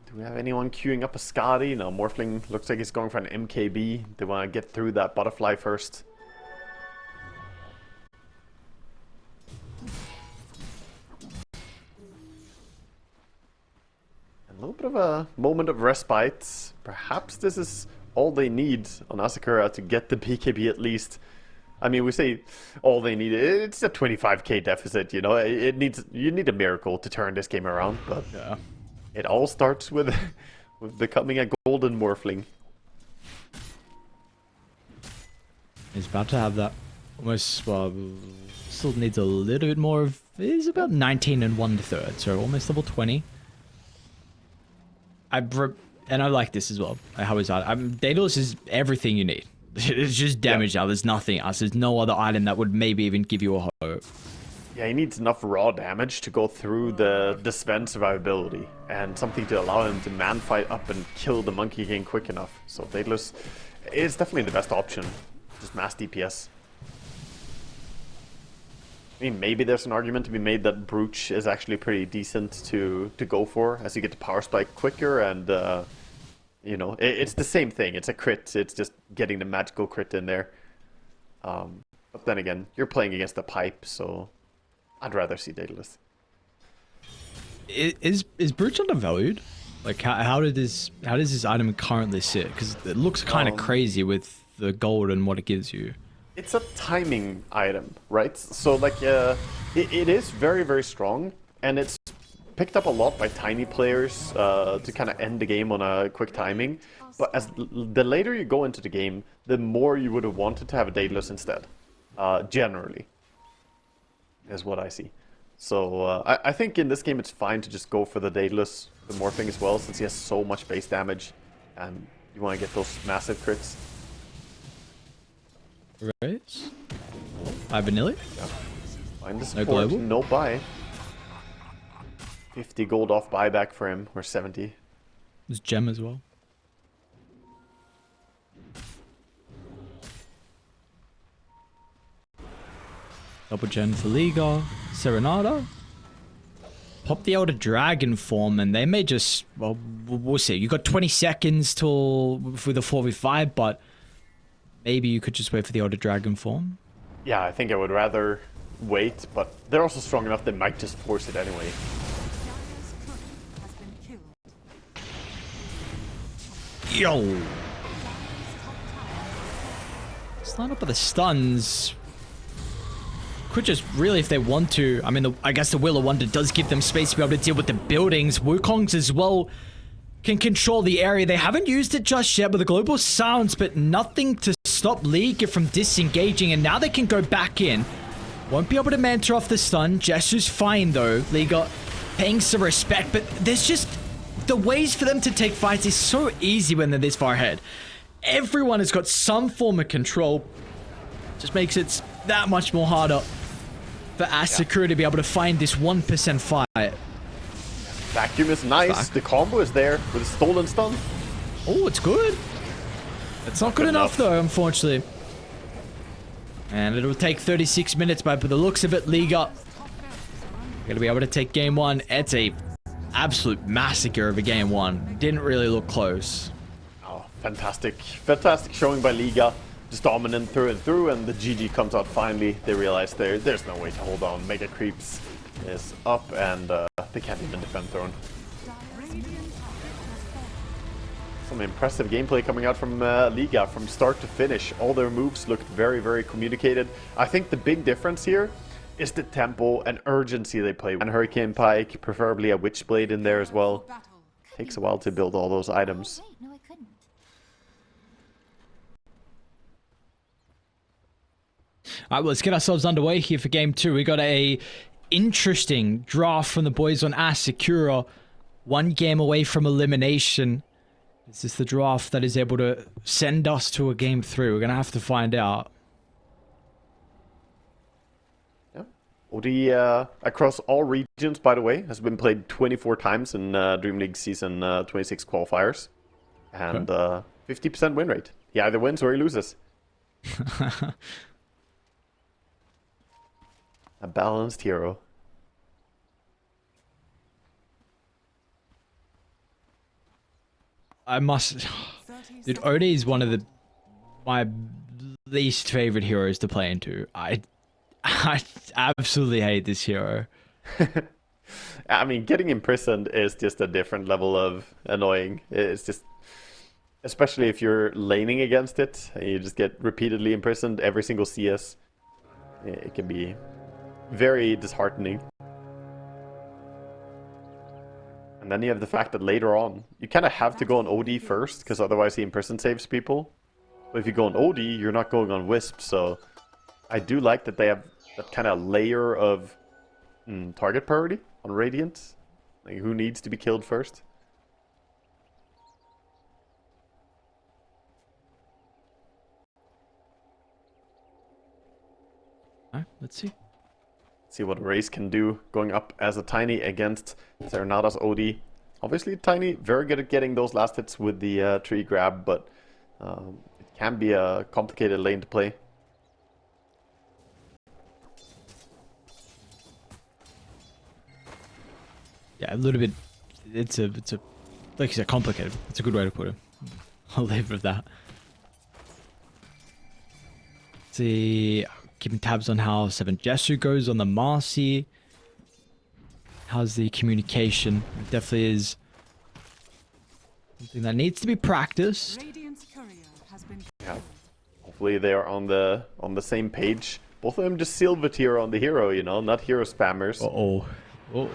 Do we have anyone queuing up a Skadi? No, Morphling looks like he's going for an MKB. They want to get through that butterfly first. A little bit of a moment of respite. Perhaps this is all they need on Asakura to get the BKB at least. I mean, we say all they need. It's a 25k deficit, you know. You need a miracle to turn this game around, but Yeah. it all starts with becoming a golden Morphling. He's about to have that. Almost, well, still needs a little bit more of... He's about 19 and 1/3, so almost level 20. And I like this as well. How is that? Daedalus is everything you need. It's just damage now. There's nothing else. There's no other item that would maybe even give you a hope. Yeah, he needs enough raw damage to go through the Sven survivability, and something to allow him to man fight up and kill the Monkey King quick enough. So Daedalus is definitely the best option. Just mass DPS. I mean, maybe there's an argument to be made that Brooch is actually pretty decent to go for, as you get the power spike quicker, and you know, it's the same thing. It's a crit. It's just getting the magical crit in there. But then again, you're playing against the pipe, so I'd rather see Daedalus. Is Brooch undervalued? Like, how does this item currently sit? Because it looks kind of crazy with the gold and what it gives you. It's a timing item, right? So like, it is very, very strong, and it's picked up a lot by tiny players to kind of end the game on a quick timing. But as the later you go into the game, the more you would have wanted to have a Daedalus instead. Generally, is what I see. So I think in this game it's fine to just go for the Daedalus, the Morphing as well, since he has so much base damage, and you want to get those massive crits. Right? Vanilla? Yeah. Find the No support, global? no buy. 50 gold off buyback for him, or 70. There's Gem as well. Double gen for Liga. Serenada. Pop the Elder Dragon form and they may just... Well, we'll see. You got 20 seconds till for the 4v5, but maybe you could just wait for the Elder Dragon form. Yeah, I think I would rather wait, but they're also strong enough they might just force it anyway. Dire's turret has been killed. Yo! Start up with the stuns. Could just really, if they want to, I mean, I guess the Will of Wonder does give them space to be able to deal with the buildings. Wukong's as well can control the area. They haven't used it just yet with the global silence, but nothing to stop Liga from disengaging, and now they can go back in. Won't be able to mentor off the stun. Jesu's fine though. Liga paying some respect, but there's just the ways for them to take fights is so easy when they're this far ahead. Everyone has got some form of control. Just makes it that much more harder for ASAKURA to be able to find this 1% fight. Vacuum is nice. The combo is there with a stolen stun. Oh, it's good. It's not good enough though, unfortunately. And it'll take 36 minutes, but by the looks of it, L1ga gonna be able to take game one. It's a absolute massacre of a game one. Didn't really look close. Oh, fantastic. Fantastic showing by L1ga. Just dominant through and through, and the GG comes out finally. They realize there's no way to hold on. Mega Creeps is up, and they can't even defend Throne. Some impressive gameplay coming out from L1ga from start to finish. All their moves looked very, very communicated. I think the big difference here is the tempo and urgency they play. And Hurricane Pike, preferably a Witchblade in there as well. Takes a while to build all those items. Wait, no, I couldn't. All right, well, let's get ourselves underway here for game two. We got a interesting draft from the boys on ASAKURA. One game away from elimination. Is this the draft that is able to send us to a game three? We're going to have to find out. Yeah. OD across all regions, by the way, has been played 24 times in DreamLeague Season 26 qualifiers. And 50% win rate. He either wins or he loses. A balanced hero. I must... Dude, OD is one of my least favorite heroes to play into. I absolutely hate this hero. I mean, getting imprisoned is just a different level of annoying. It's just... Especially if you're laning against it, and you just get repeatedly imprisoned every single CS. It can be very disheartening. And then you have the fact that later on, you kind of have to go on OD first, because otherwise he imprison saves people. But if you go on OD, you're not going on Wisp, so I do like that they have that kind of layer of target priority on Radiant. Like, who needs to be killed first? Alright, let's see. See what Raze can do going up as a Tiny against Serenada's OD. Obviously, Tiny very good at getting those last hits with the tree grab, but it can be a complicated lane to play. Yeah, a little bit. It's a like you said, complicated. It's a good way to put it. I'll leave it with that. Let's see. Keeping tabs on how 7 Jesu goes on the Marcy. How's the communication? It definitely is something that needs to be practiced. Radiant's courier has been Yeah. Hopefully they are on the same page. Both of them just silver tier on the hero, you know, not hero spammers. Uh-oh. Uh-oh.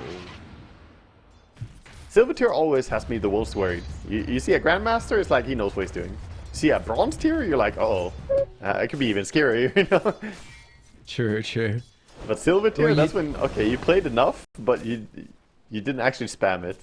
Silver tier always has me the most worried. You see a Grandmaster, it's like he knows what he's doing. See a bronze tier, you're like, uh-oh. It could be even scarier, you know? True, true. But silver tier, Well, that's when, okay, you played enough, but you didn't actually spam it.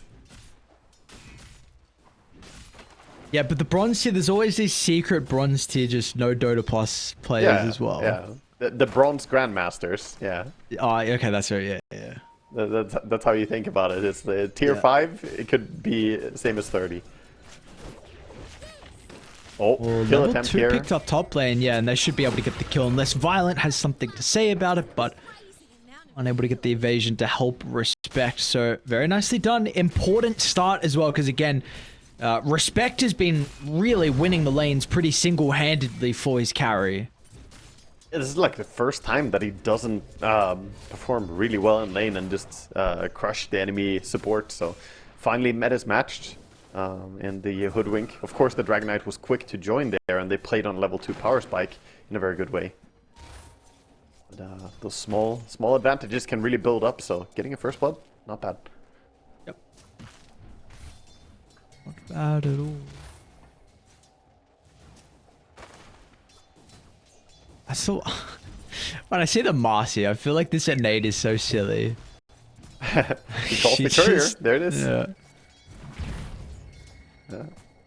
Yeah, but the bronze tier, there's always these secret bronze tier, just no Dota Plus players as well. Yeah, the bronze Grandmasters, yeah. Oh, okay, that's right, yeah. That's how you think about it. It's the tier 5, it could be same as 30. Oh, Well, kill level attempt 2 here. picked up top lane, yeah, and they should be able to get the kill unless Violent has something to say about it, but unable to get the evasion to help Respect. So very nicely done. Important start as well, because again, Respect has been really winning the lanes pretty single-handedly for his carry. This is like the first time that he doesn't perform really well in lane and just crush the enemy support. So finally Metas matched in the Hoodwink. Of course the Dragon Knight was quick to join there and they played on level 2 power spike in a very good way. But, those small advantages can really build up, so getting a first blood, not bad. Yep. Not bad at all. When I see the Marcy, I feel like this innate is so silly. He calls the She's courier. just- There it is. Yeah.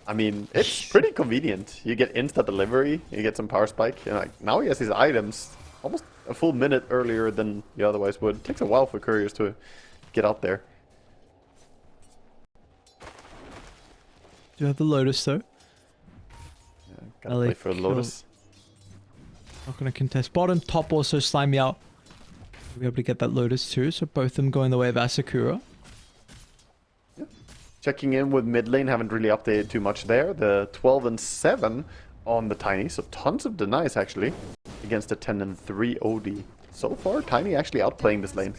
I mean, it's pretty convenient. You get instant delivery, you get some power spike, and like now he has his items almost a full minute earlier than you otherwise would. It takes a while for couriers to get out there. Do you have the Lotus though? Yeah, gotta play for Lotus. Not gonna contest bottom. Top also slime me out. We'll be able to get that Lotus too, so both of them going the way of ASAKURA. Yeah. Checking in with mid lane, haven't really updated too much there. The 12 and 7 on the Tiny, so tons of denies actually against the 10 and 3 OD. So far, Tiny actually outplaying this lane.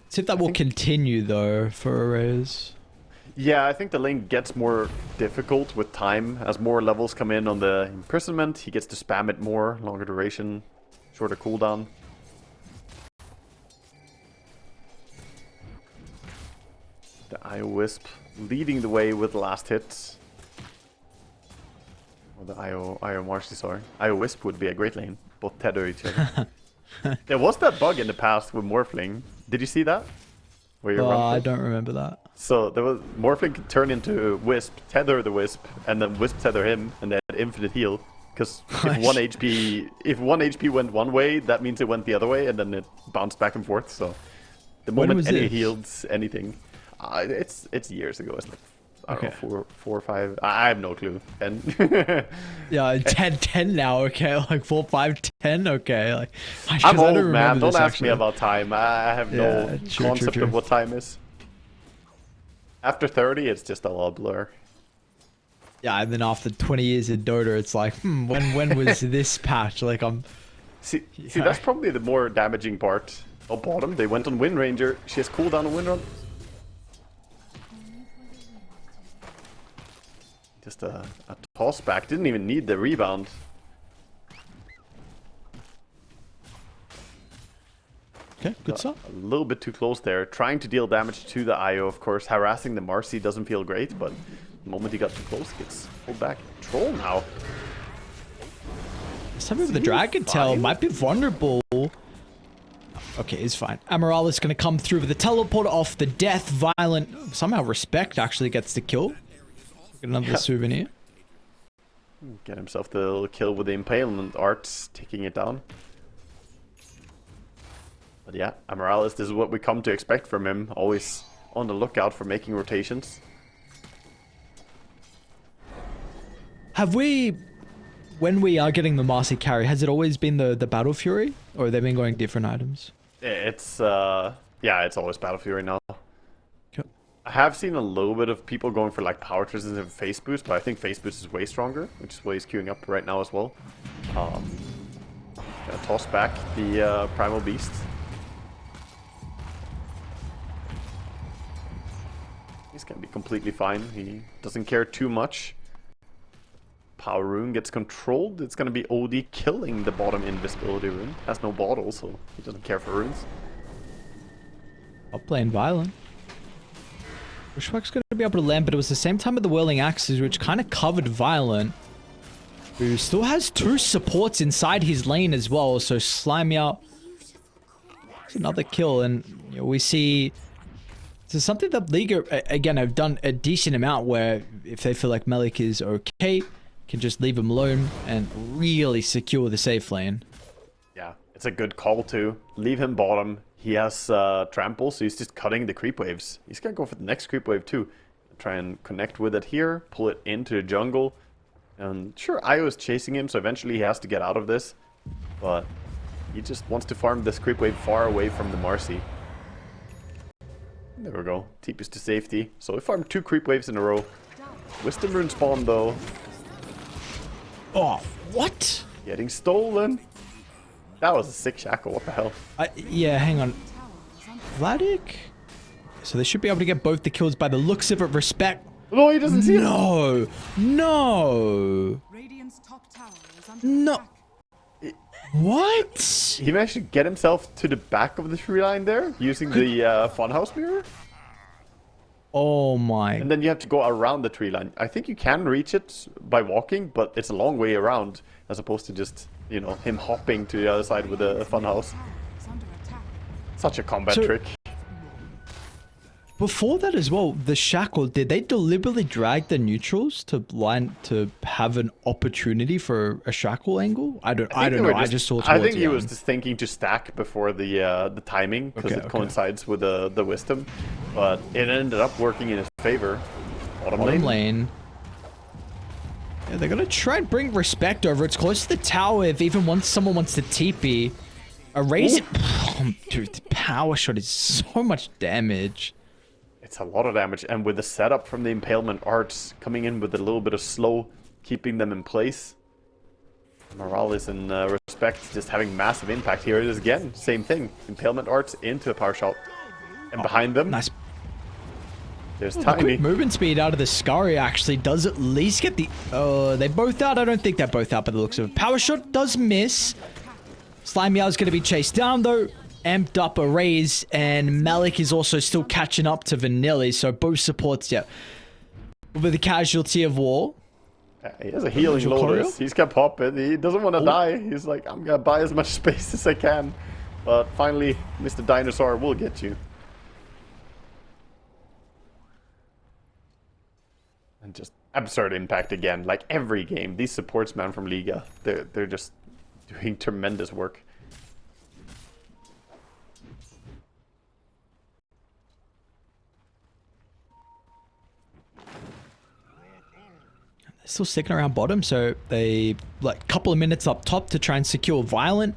See if that will continue though for Arrays. Yeah, I think the lane gets more difficult with time. As more levels come in on the imprisonment, he gets to spam it more, longer duration, shorter cooldown. The IO Wisp leading the way with the last hit. Or the IO Marcy, sorry. IO Wisp would be a great lane. Both tether each other. There was that bug in the past with Morphling. Did you see that? Where you I don't remember that. So there was Morphling could turn into Wisp, tether the Wisp, and then Wisp tether him, and then infinite heal. Because if one HP went one way, that means it went the other way, and then it bounced back and forth. So the moment any healed anything, it's years ago. It's like I don't know, four or five. I have no clue. And yeah, 10 now. Okay, like 4, 5, 10. Okay, like I'm old, man. Don't ask me about time. I have no concept of what time is. After 30, it's just a lot blur. Yeah, and then after 20 years in Dota, it's like, when was this patch? Like, See, that's probably the more damaging part. Oh, bottom, they went on Wind Ranger. She has cooldown on Wind Run. Just a toss back. Didn't even need the rebound. Okay, good stuff. A little bit too close there. Trying to deal damage to the IO, of course. Harassing the Marcy doesn't feel great, but the moment he got too close, gets pulled back. Troll now. This time with the Dragon Tail might be vulnerable. Okay, he's fine. Amaral is going to come through with the teleport off the death. Violent. Somehow Respect actually gets the kill. Get another souvenir. Get himself the little kill with the impalement arts, taking it down. But yeah, Amaralis, this is what we come to expect from him. Always on the lookout for making rotations. Have we, when we are getting the Marcy carry, has it always been the Battle Fury? Or have they been going different items? It's, yeah, it's always Battle Fury now. I have seen a little bit of people going for like power resistance and face boost, but I think face boost is way stronger, which is what he's queuing up right now as well. Gonna toss back the Primal Beast. He's gonna be completely fine. He doesn't care too much. Power Rune gets controlled. It's gonna be OD killing the bottom invisibility rune. Has no bottle, so he doesn't care for runes. I'll play in Violent. Bushwhack's going to be able to land, but it was the same time with the Whirling Axes, which kind of covered Violent, who still has 2 supports inside his lane as well, so Slimy out. It's another kill, and you know, we see... This is something that League, again, have done a decent amount, where if they feel like Melik is okay, can just leave him alone and really secure the safe lane. Yeah, it's a good call too. Leave him bottom. He has trample, so he's just cutting the creep waves. He's gonna go for the next creep wave too. Try and connect with it here, pull it into the jungle. And sure, Io is chasing him, so eventually he has to get out of this. But he just wants to farm this creep wave far away from the Marcy. There we go. TP's to safety. So we farmed 2 creep waves in a row. Wisdom Rune spawn though. Oh, what? Getting stolen. That was a sick shackle, what the hell? Yeah, hang on. Vladik? So they should be able to get both the kills by the looks of it. Respect. No, he doesn't see it. No. No. No. What? He managed to get himself to the back of the tree line there, using the funhouse mirror. Oh my. And then you have to go around the tree line. I think you can reach it by walking, but it's a long way around, as opposed to just, you know, him hopping to the other side with a funhouse. Such a combat trick. Before that as well, the shackle, did they deliberately drag the neutrals to have an opportunity for a shackle angle? I don't know. I just saw towards I think the he was end. just thinking to stack before the timing because Okay, it okay. coincides with the wisdom, but it ended up working in his favor. Bottom Bottom lane. lane. Yeah, they're gonna try and bring respect over. It's close to the tower. If even once someone wants to TP, erase it. Dude, the power shot is so much damage. It's a lot of damage, and with the setup from the impalement arts coming in with a little bit of slow, keeping them in place. Morales and respect just having massive impact. Here it is again, same thing. Impalement arts into a power shot, and behind them, Nice. there's The Tiny. quick movement speed out of the Scurry actually does at least get the... they both out? I don't think they're both out by the looks of it. Power shot does miss. Slime Meow's going to be chased down though. Amped up a raise, and Malik is also still catching up to Vanilli, so both supports, yeah. With the casualty of war. He has a healing Visual Lotus. choreo? He's got pop it. He doesn't want to die. He's like, I'm gonna buy as much space as I can. But finally, Mr. Dinosaur will get you. And just absurd impact again. Like every game, these supports, man, from Liga, they're just doing tremendous work. Still sticking around bottom, so they like couple of minutes up top to try and secure Violent.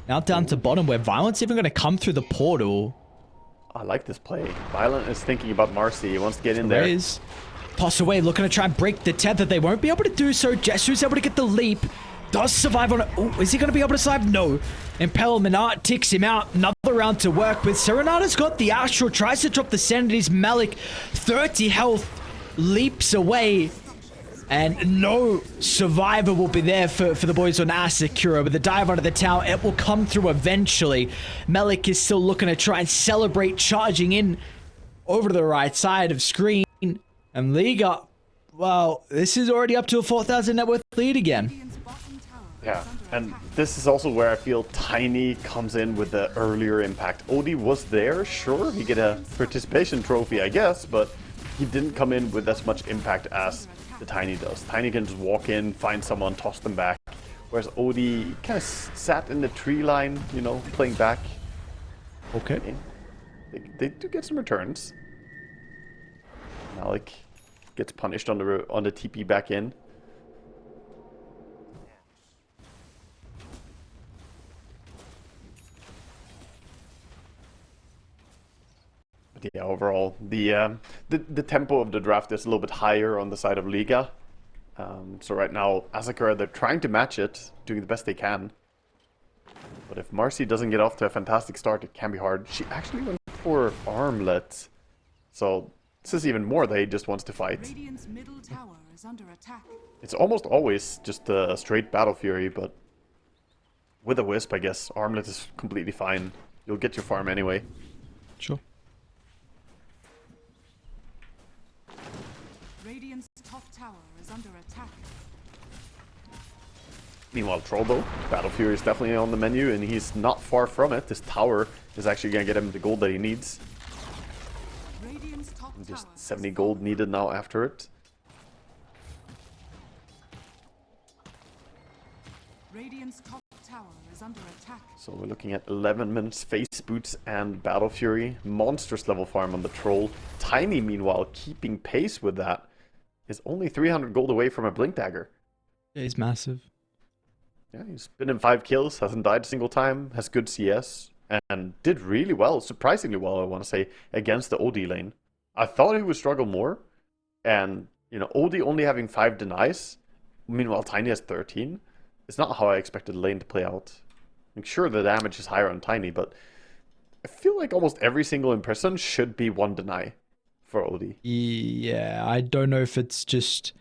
Now down to bottom, where Violent's even going to come through the portal. I like this play. Violent is thinking about Marcy. He wants to get in there. Raise. Toss away, looking to try and break the tether. They won't be able to do so. Jesu's able to get the leap. Does survive on it. Oh, is he going to be able to survive? No. Impalement Art ticks him out. Another round to work with. Serenada's got the Astral. Tries to drop the Sanity's Malik. 30 health. Leaps away. And no survivor will be there for the boys on ASAKURA. With the dive under the tower, it will come through eventually. Malik is still looking to try and celebrate, charging in over to the right side of screen. And Liga, well, this is already up to a 4,000 net worth lead again. Radiant's bottom tower Yeah, is under and attack. this is also where I feel Tiny comes in with the earlier impact. Odie was there, sure, he get a participation trophy, I guess, but he didn't come in with as much impact as the Tiny does. Tiny can just walk in, find someone, toss them back, whereas Odie kind of sat in the tree line, you know, playing back. Okay. They do get some returns. Malik gets punished on the TP back in. But yeah, overall, the tempo of the draft is a little bit higher on the side of Liga. So right now, ASAKURA, they're trying to match it, doing the best they can. But if Marcy doesn't get off to a fantastic start, it can be hard. She actually went for Armlet. So this is even more that he just wants to fight. Radiant's middle tower is under attack. It's almost always just a straight Battle Fury, but with a Wisp, I guess, Armlet is completely fine. You'll get your farm anyway. Sure. Radiant's top tower is under attack. Meanwhile, Trollbo, Battle Fury is definitely on the menu, and he's not far from it. This tower is actually going to get him the gold that he needs. Radiant's top tower Just has 70 gold needed now after it. Radiant's top tower is under attack. So we're looking at 11 minutes, Face Boots and Battle Fury. Monstrous level farm on the Troll. Tiny, meanwhile, keeping pace with that, is only 300 gold away from a Blink Dagger. It's massive. Yeah, he's been in 5 kills, hasn't died a single time, has good CS, and did really well, surprisingly well, I want to say, against the OD lane. I thought he would struggle more, and, you know, OD only having 5 denies, meanwhile Tiny has 13. It's not how I expected the lane to play out. I'm sure the damage is higher on Tiny, but I feel like almost every single imprison should be 1 deny for OD. Yeah, I don't know if it's just...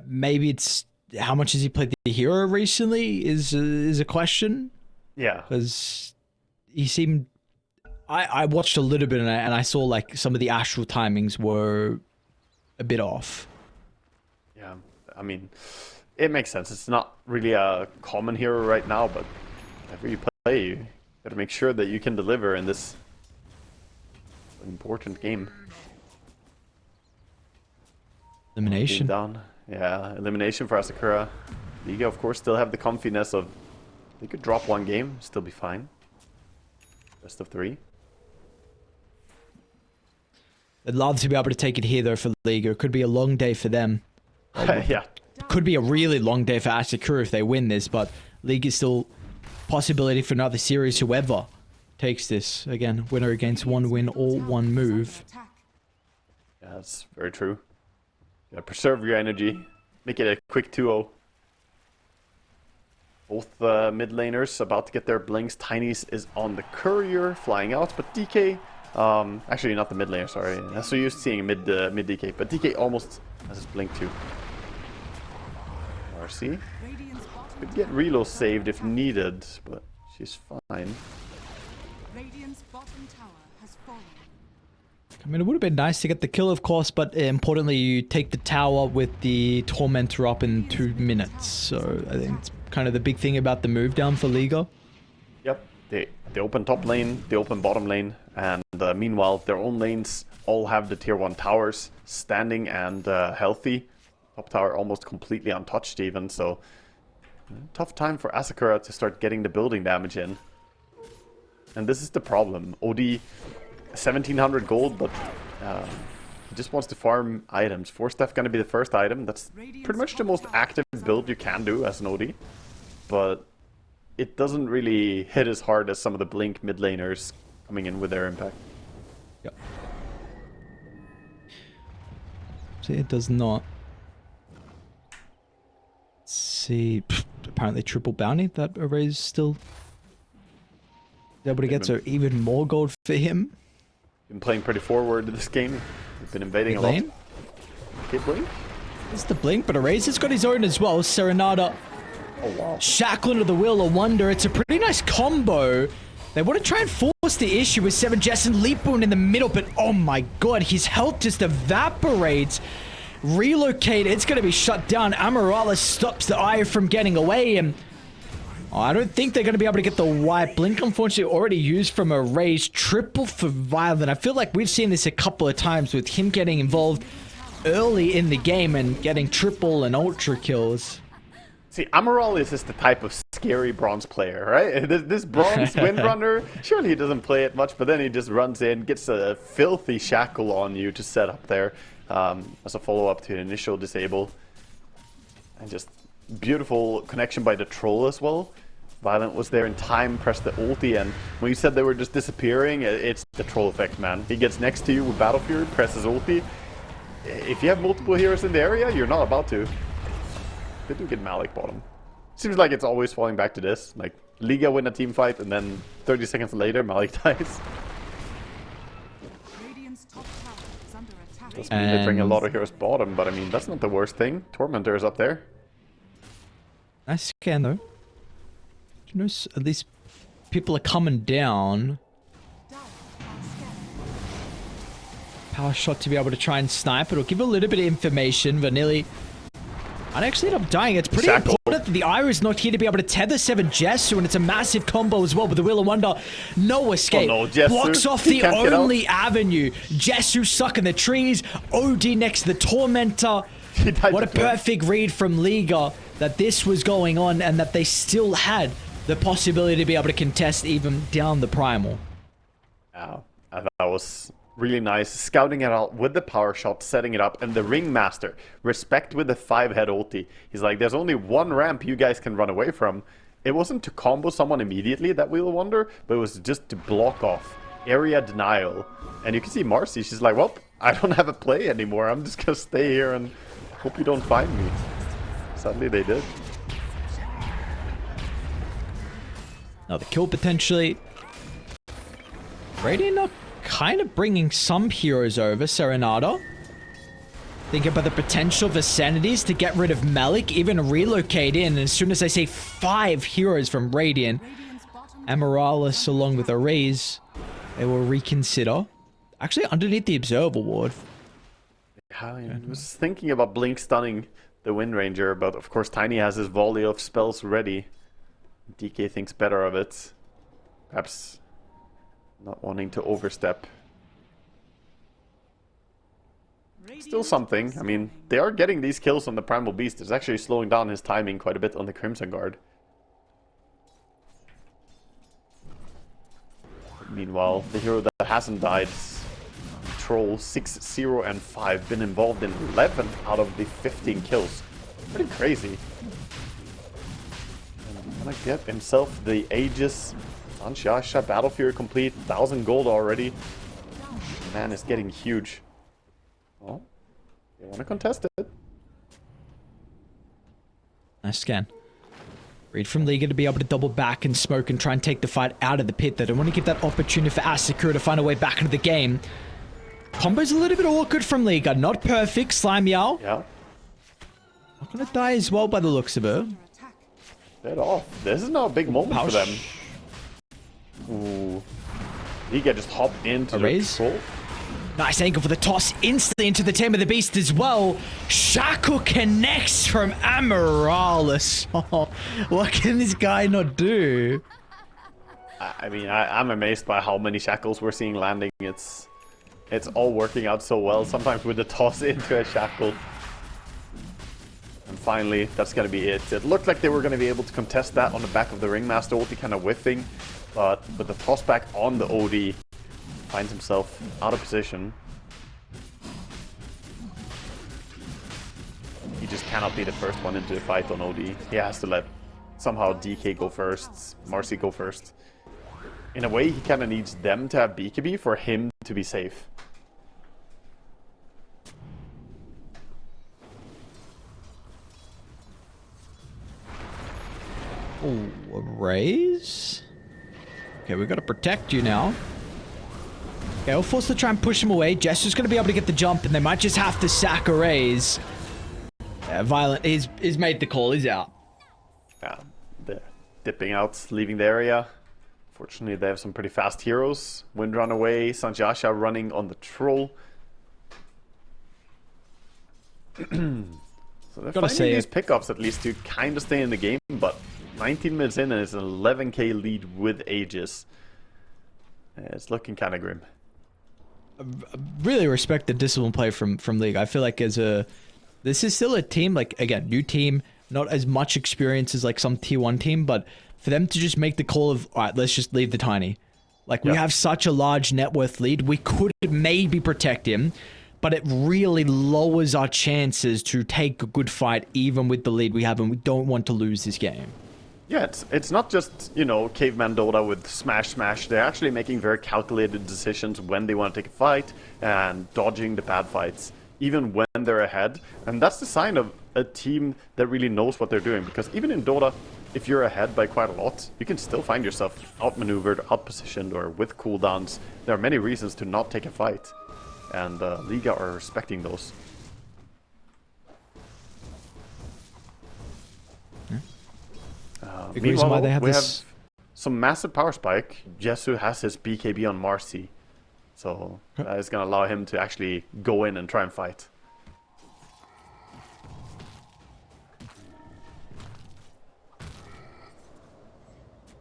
maybe it's... How much has he played the hero recently is a question. Yeah. Because he seemed... I watched a little bit and I saw like some of the astral timings were a bit off. Yeah, I mean, it makes sense. It's not really a common hero right now, but whenever you play, you gotta make sure that you can deliver in this an important game. Elimination. Down. Yeah, elimination for ASAKURA. Liga, of course, still have the comfiness of they could drop one game, still be fine. Best of 3. I'd love to be able to take it here though for Liga. It could be a long day for them. Yeah. Could be a really long day for ASAKURA if they win this, but League is still possibility for another series. Whoever takes this, again, winner against one win or one move. Yeah, that's very true. Yeah, preserve your energy. Make it a quick 2-0. Both mid laners about to get their blinks. Tiny's is on the courier, flying out, but DK... actually not the mid laner, sorry. So you're seeing mid DK, but DK almost has his blink too. RC could get reload saved if needed, but she's fine. Radiant's bottom tower has fallen. I mean, it would have been nice to get the kill, of course, but importantly, you take the tower with the Tormentor up in 2 minutes. So I think it's kind of the big thing about the move down for Liga. Yep, they open top lane, they open bottom lane, and meanwhile, their own lanes all have the tier 1 towers standing and healthy. Top tower almost completely untouched even, so tough time for ASAKURA to start getting the building damage in. And this is the problem. OD 1700 gold, but he just wants to farm items. Force Staff gonna be the first item. That's pretty much the most active build you can do as an OD. But it doesn't really hit as hard as some of the Blink mid laners coming in with their impact. Yep. See, it does not. Let's see. Apparently triple bounty. That array's still able to get so even more gold for him. Been playing pretty forward this game. We've been invading a lot. Okay, Blink. It's the blink, but Arrays has got his own as well. Serenada. Oh wow. Shackling of the Wheel of Wonder. It's a pretty nice combo. They want to try and force the issue with 7 Jess and Leap Boon in the middle, but oh my god, his health just evaporates. Relocate, it's going to be shut down. Amarala stops the Eye from getting away, and I don't think they're going to be able to get the white. Blink, unfortunately, already used from Arrays. Triple for Violent. I feel like we've seen this a couple of times with him getting involved early in the game and getting triple and ultra kills. See, Amaral is just the type of scary bronze player, right? This bronze Windrunner, surely he doesn't play it much, but then he just runs in, gets a filthy shackle on you to set up there as a follow-up to an initial disable. And just beautiful connection by the troll as well. Violent was there in time, pressed the ulti, and when you said they were just disappearing, it's the troll effect, man. He gets next to you with Battle Fury, presses ulti. If you have multiple heroes in the area, you're not about to. They do get Malik bottom. Seems like it's always falling back to this. Like, Liga win a team fight, and then 30 seconds later, Malik dies. Radiant's top tower is under attack. Doesn't mean they bring a lot of heroes bottom, but I mean, that's not the worst thing. Tormentor is up there. Nice scan, though. You know, at least people are coming down. Power shot to be able to try and snipe. It'll give a little bit of information. Vanilli. I'd actually end up dying. It's pretty important that the Ire is not here to be able to tether 7 Jessu, and it's a massive combo as well with the Wheel of Wonder. No escape. Oh no, Jessu. Blocks off the only avenue. Jessu stuck in the trees. OD next to the Tormentor. What a perfect read from Liga that this was going on and that they still had the possibility to be able to contest even down the Primal. Yeah, that was really nice. Scouting it out with the power shot, setting it up, and the Ringmaster. Respect with the 5-head ulti. He's like, there's only one ramp you guys can run away from. It wasn't to combo someone immediately, that Wheel of Wonder, but it was just to block off. Area denial. And you can see Marcy, she's like, well, I don't have a play anymore. I'm just gonna stay here and hope you don't find me. Sadly, they did. Now the kill potentially. Radiant are kind of bringing some heroes over. Serenada. Think about the potential for Sanities to get rid of Malik, even relocate in. And as soon as I say 5 heroes from Radiant, Amaralis along with Arrays, they will reconsider. Actually, underneath the Observer Ward. I was thinking about Blink stunning the Wind Ranger, but of course Tiny has his volley of spells ready. DK thinks better of it. Perhaps not wanting to overstep. Still something. I mean, they are getting these kills on the Primal Beast. It's actually slowing down his timing quite a bit on the Crimson Guard. Meanwhile, the hero that hasn't died, Troll 6, 0, and 5, been involved in 11 out of the 15 kills. Pretty crazy. And gonna get himself the Aegis. Sanshasha, Battle Fury complete, 1,000 gold already. Man is getting huge. Oh, they want to contest it. Nice scan. Read from Liga to be able to double back and smoke and try and take the fight out of the pit. They don't want to give that opportunity for ASAKURA to find a way back into the game. Combo's a little bit awkward from Liga. Not perfect. Slime Yao. Yeah. Not going to die as well by the looks of it. Dead off. This is now a big moment for them. Ooh. Liga just hopped into the control. Nice angle for the toss instantly into the Tame of the Beast as well. Shackle connects from Amoralis. Oh, what can this guy not do? I mean, I'm amazed by how many shackles we're seeing landing. It's all working out so well. Sometimes with the toss into a shackle. And finally, that's going to be it. It looked like they were going to be able to contest that on the back of the Ringmaster ulti, kind of whiffing. But with the toss back on the OD, finds himself out of position. He just cannot be the first one into the fight on OD. He has to let somehow DK go first, Marcy go first. In a way, he kind of needs them to have BKB for him to be safe. Oh, a raise? Okay, we've got to protect you now. Okay, we'll force to try and push him away. Jester's going to be able to get the jump, and they might just have to sack a raise. Violent, he's made the call. He's out. Yeah, they're dipping out, leaving the area. Fortunately, they have some pretty fast heroes. Windrun away, Sanjasha running on the Troll. So they're finding these pickups at least to kind of stay in the game, but 19 minutes in and it's an 11k lead with Aegis. It's looking kind of grim. I really respect the discipline play from League. I feel like this is still a team, like, again, new team, not as much experience as like some T1 team, but for them to just make the call of, all right, let's just leave the Tiny. Like, we have such a large net worth lead, we could maybe protect him, but it really lowers our chances to take a good fight even with the lead we have, and we don't want to lose this game. Yeah, it's not just, you know, caveman Dota with smash. They're actually making very calculated decisions when they want to take a fight and dodging the bad fights, even when they're ahead. And that's the sign of a team that really knows what they're doing. Because even in Dota, if you're ahead by quite a lot, you can still find yourself outmaneuvered, outpositioned, or with cooldowns. There are many reasons to not take a fight. And Liga are respecting those. Meanwhile, why they have we this... have some massive power spike. Jesu has his BKB on Marcy. So that is going to allow him to actually go in and try and fight.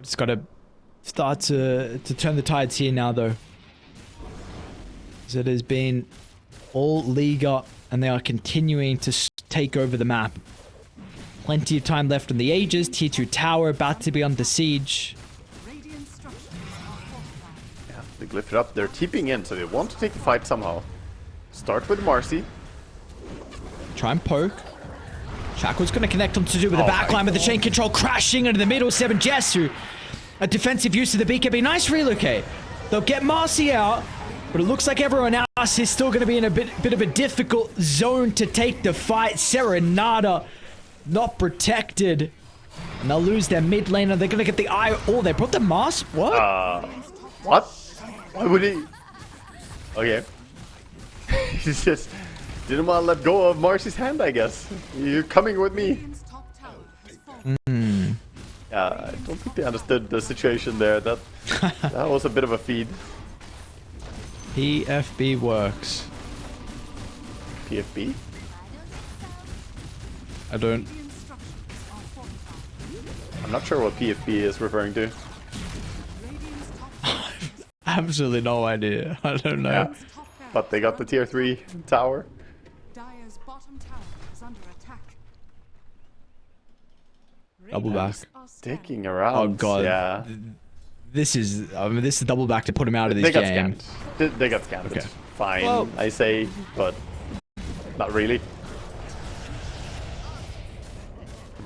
Just got to start to turn the tides here now, though. So it has been all Liga, and they are continuing to take over the map. Plenty of time left on the Aegis. Tier 2 tower about to be under siege. Yeah, they glyphed it up. They're TPing in, so they want to take the fight somehow. Start with Marcy. Try and poke. Shackle's going to connect on to do with the backline with the chain control crashing into the middle. 7 Jesu. A defensive use of the BKB. Nice relocate. They'll get Marcy out, but it looks like everyone else is still going to be in a bit of a difficult zone to take the fight. Serenata not protected. And they'll lose their mid lane, and they're going to get the eye. Oh, they brought the mask? What? What? Why would he? Okay. He just didn't want to let go of Marcy's hand, I guess. You're coming with me. Yeah, I don't think they understood the situation there. That was a bit of a feed. PFB works. PFB? I don't... I'm not sure what PFB is referring to. Absolutely no idea. I don't know. Yeah. But they got the tier 3 tower. Dire's bottom tower is under attack. Double back. Radiants are scanning. Sticking around. Oh god. Yeah. This is double back to put him out of this They got game. scanned. They got scanned. Okay. It's fine, Well- I say, but not really.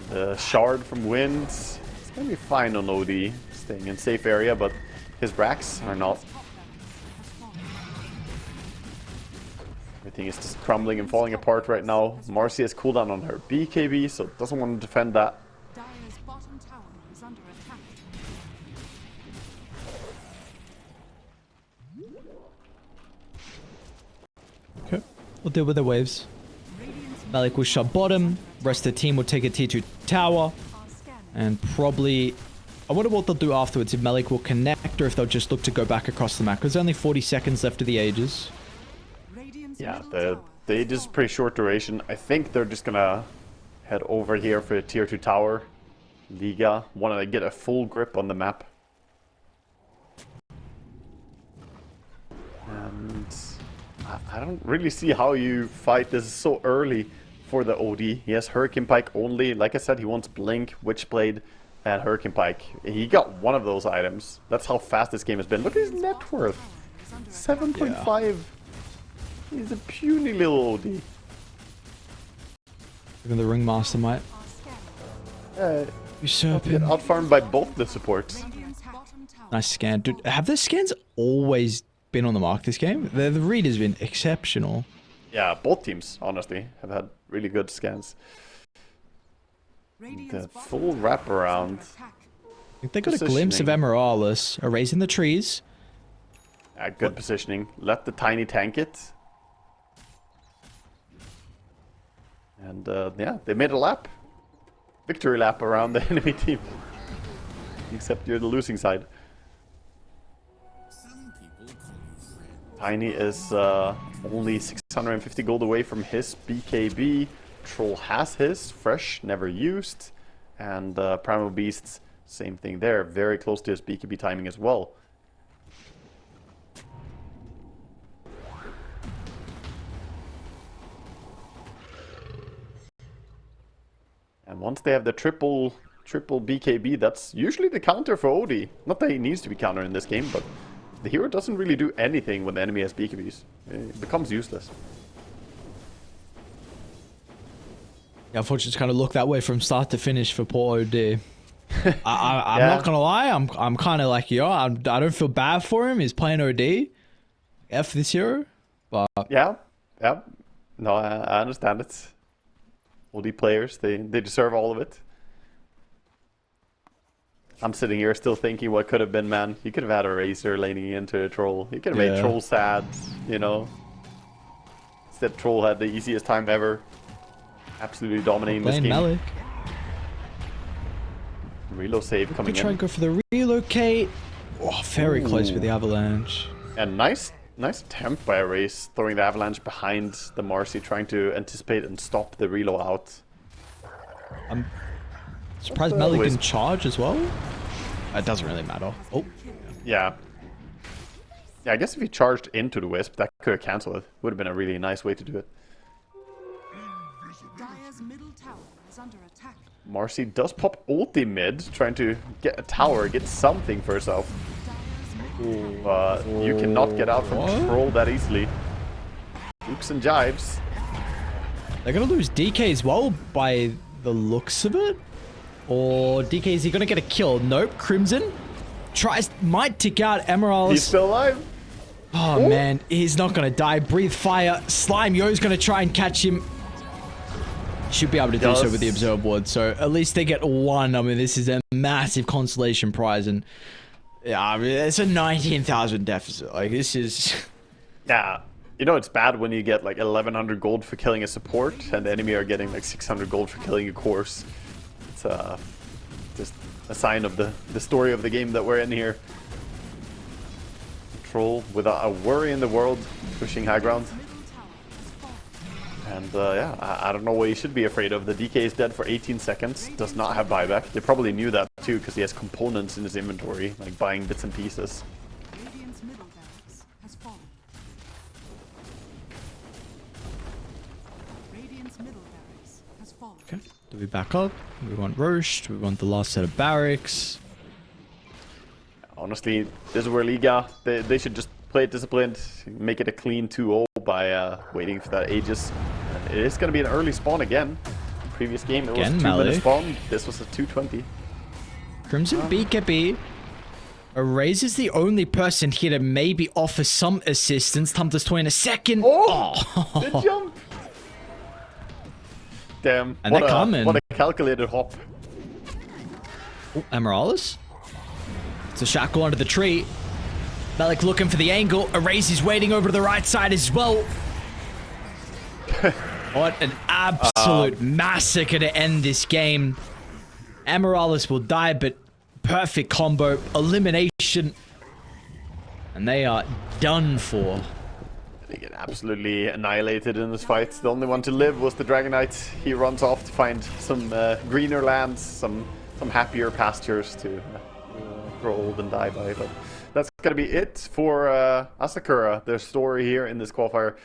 The shard from Wind. It's gonna be fine on OD, staying in safe area, but his racks are not. Everything is just crumbling and falling apart right now. Marcy has cooldown on her BKB, so doesn't want to defend that. Dire's bottom tower is under attack. Okay. We'll deal with the waves. Malik will shot bottom. Rest of the team will take a tier 2 tower. Are scanning. And probably... I wonder what they'll do afterwards. If Malik will connect or if they'll just look to go back across the map. Because there's only 40 seconds left of the Aegis. Radiant's Yeah, middle the tower Aegis is has pretty short duration. I think they're just gonna head over here for a tier 2 tower. Liga want to get a full grip on the map. And I don't really see how you fight this so early for the OD. He has Hurricane Pike only. Like I said, he wants Blink, Witchblade, and Hurricane Pike. He got one of those items. That's how fast this game has been. Look at his net worth. is under attack. 7.5. He's a puny little OD. Even the Ringmaster might Are scanning. usurp Get him. outfarmed by both the supports. Radiant's bottom tower. Nice scan. Dude, have the scans always been on the mark this game? The read has been exceptional. Yeah, both teams, honestly, have had really good scans. Radiant's The bottom full tower is wraparound. under attack. I think they got a glimpse of Positioning. Emeralis erasing the trees. Good positioning. Let the tiny tank it. And yeah, they made a lap. Victory lap around the enemy team. Except you're the losing side. Tiny is only 650 gold away from his BKB. Troll has his, fresh, never used. And Primal Beasts, same thing there. Very close to his BKB timing as well. And once they have the triple BKB, that's usually the counter for OD. Not that he needs to be countered in this game, but the hero doesn't really do anything when the enemy has BKBs. It becomes useless. Yeah, unfortunately, it's kind of looked that way from start to finish for poor OD. I'm Yeah. not gonna lie, I'm kind of like, yo, I don't feel bad for him. He's playing OD. F this hero, but Yeah, yeah. No, I understand it. OD players, they deserve all of it. I'm sitting here still thinking what could have been, man. You could have had a Razor laning into a Troll. You could have made Yeah. Troll sad, you know. Instead, Troll had the easiest time ever. Absolutely dominating this playing game. Malik. Reload save coming Could try and in. go for the relocate. Oh, very close with the avalanche. And nice attempt by a Raze, throwing the avalanche behind the Marcy, trying to anticipate and stop the reload out. I'm surprised That's Malik always- can charge as well. It doesn't really matter. Oh, Yeah. Yeah, I guess if he charged into the Wisp, that could have cancelled it. Would have been a really nice way to do it. Dire's middle tower is under attack. Marcy does pop ulti mid, trying to get a tower, get something for herself. Dire's middle But you cannot get out from What? Troll that easily. Oops and jives. they're gonna lose DK as well by the looks of it. Or DK, is he gonna get a kill? Nope. Crimson might tick out He's Emeralis. still alive. Oh man, he's not gonna die. Breathe fire. Slime Yo's gonna try and catch him. Should be able to do so with the observer board. So at least they get one. I mean, this is a massive consolation prize, and yeah, I mean, it's a 19,000 deficit. Like this is. Yeah. You know it's bad when you get like 1100 gold for killing a support, and the enemy are getting like 600 gold for killing a course. It's just a sign of the story of the game that we're in here. Troll without a worry in the world, pushing high ground. middle tower is falling. And yeah, I don't know what you should be afraid of. The DK is dead for 18 seconds, does not have buyback. They probably knew that too, because he has components in his inventory, like buying bits and pieces. Radiant's middle barracks has fallen. Okay. Do we back up? We want Roche. We want the last set of barracks. Honestly, this is where Liga, they should just play it disciplined, make it a clean 2-0 by waiting for that Aegis. It is going to be an early spawn again. Previous game, it was a 2-minute spawn. This was a 2:20. Crimson BKB. Erase is the only person here to maybe offer some assistance. Time to in a second. Oh! The jump! Damn. And they're coming. What a calculated hop. Oh, Emeraldus. It's a shackle under the tree. Malik looking for the angle. Erase is waiting over to the right side as well. What an absolute massacre to end this game. Emeraldus will die, but perfect combo. Elimination. And they are done for. They get absolutely annihilated in this fight. The only one to live was the Dragon Knight. He runs off to find some greener lands, some happier pastures to grow old and die by. But that's gonna be it for ASAKURA. Their story here in this qualifier.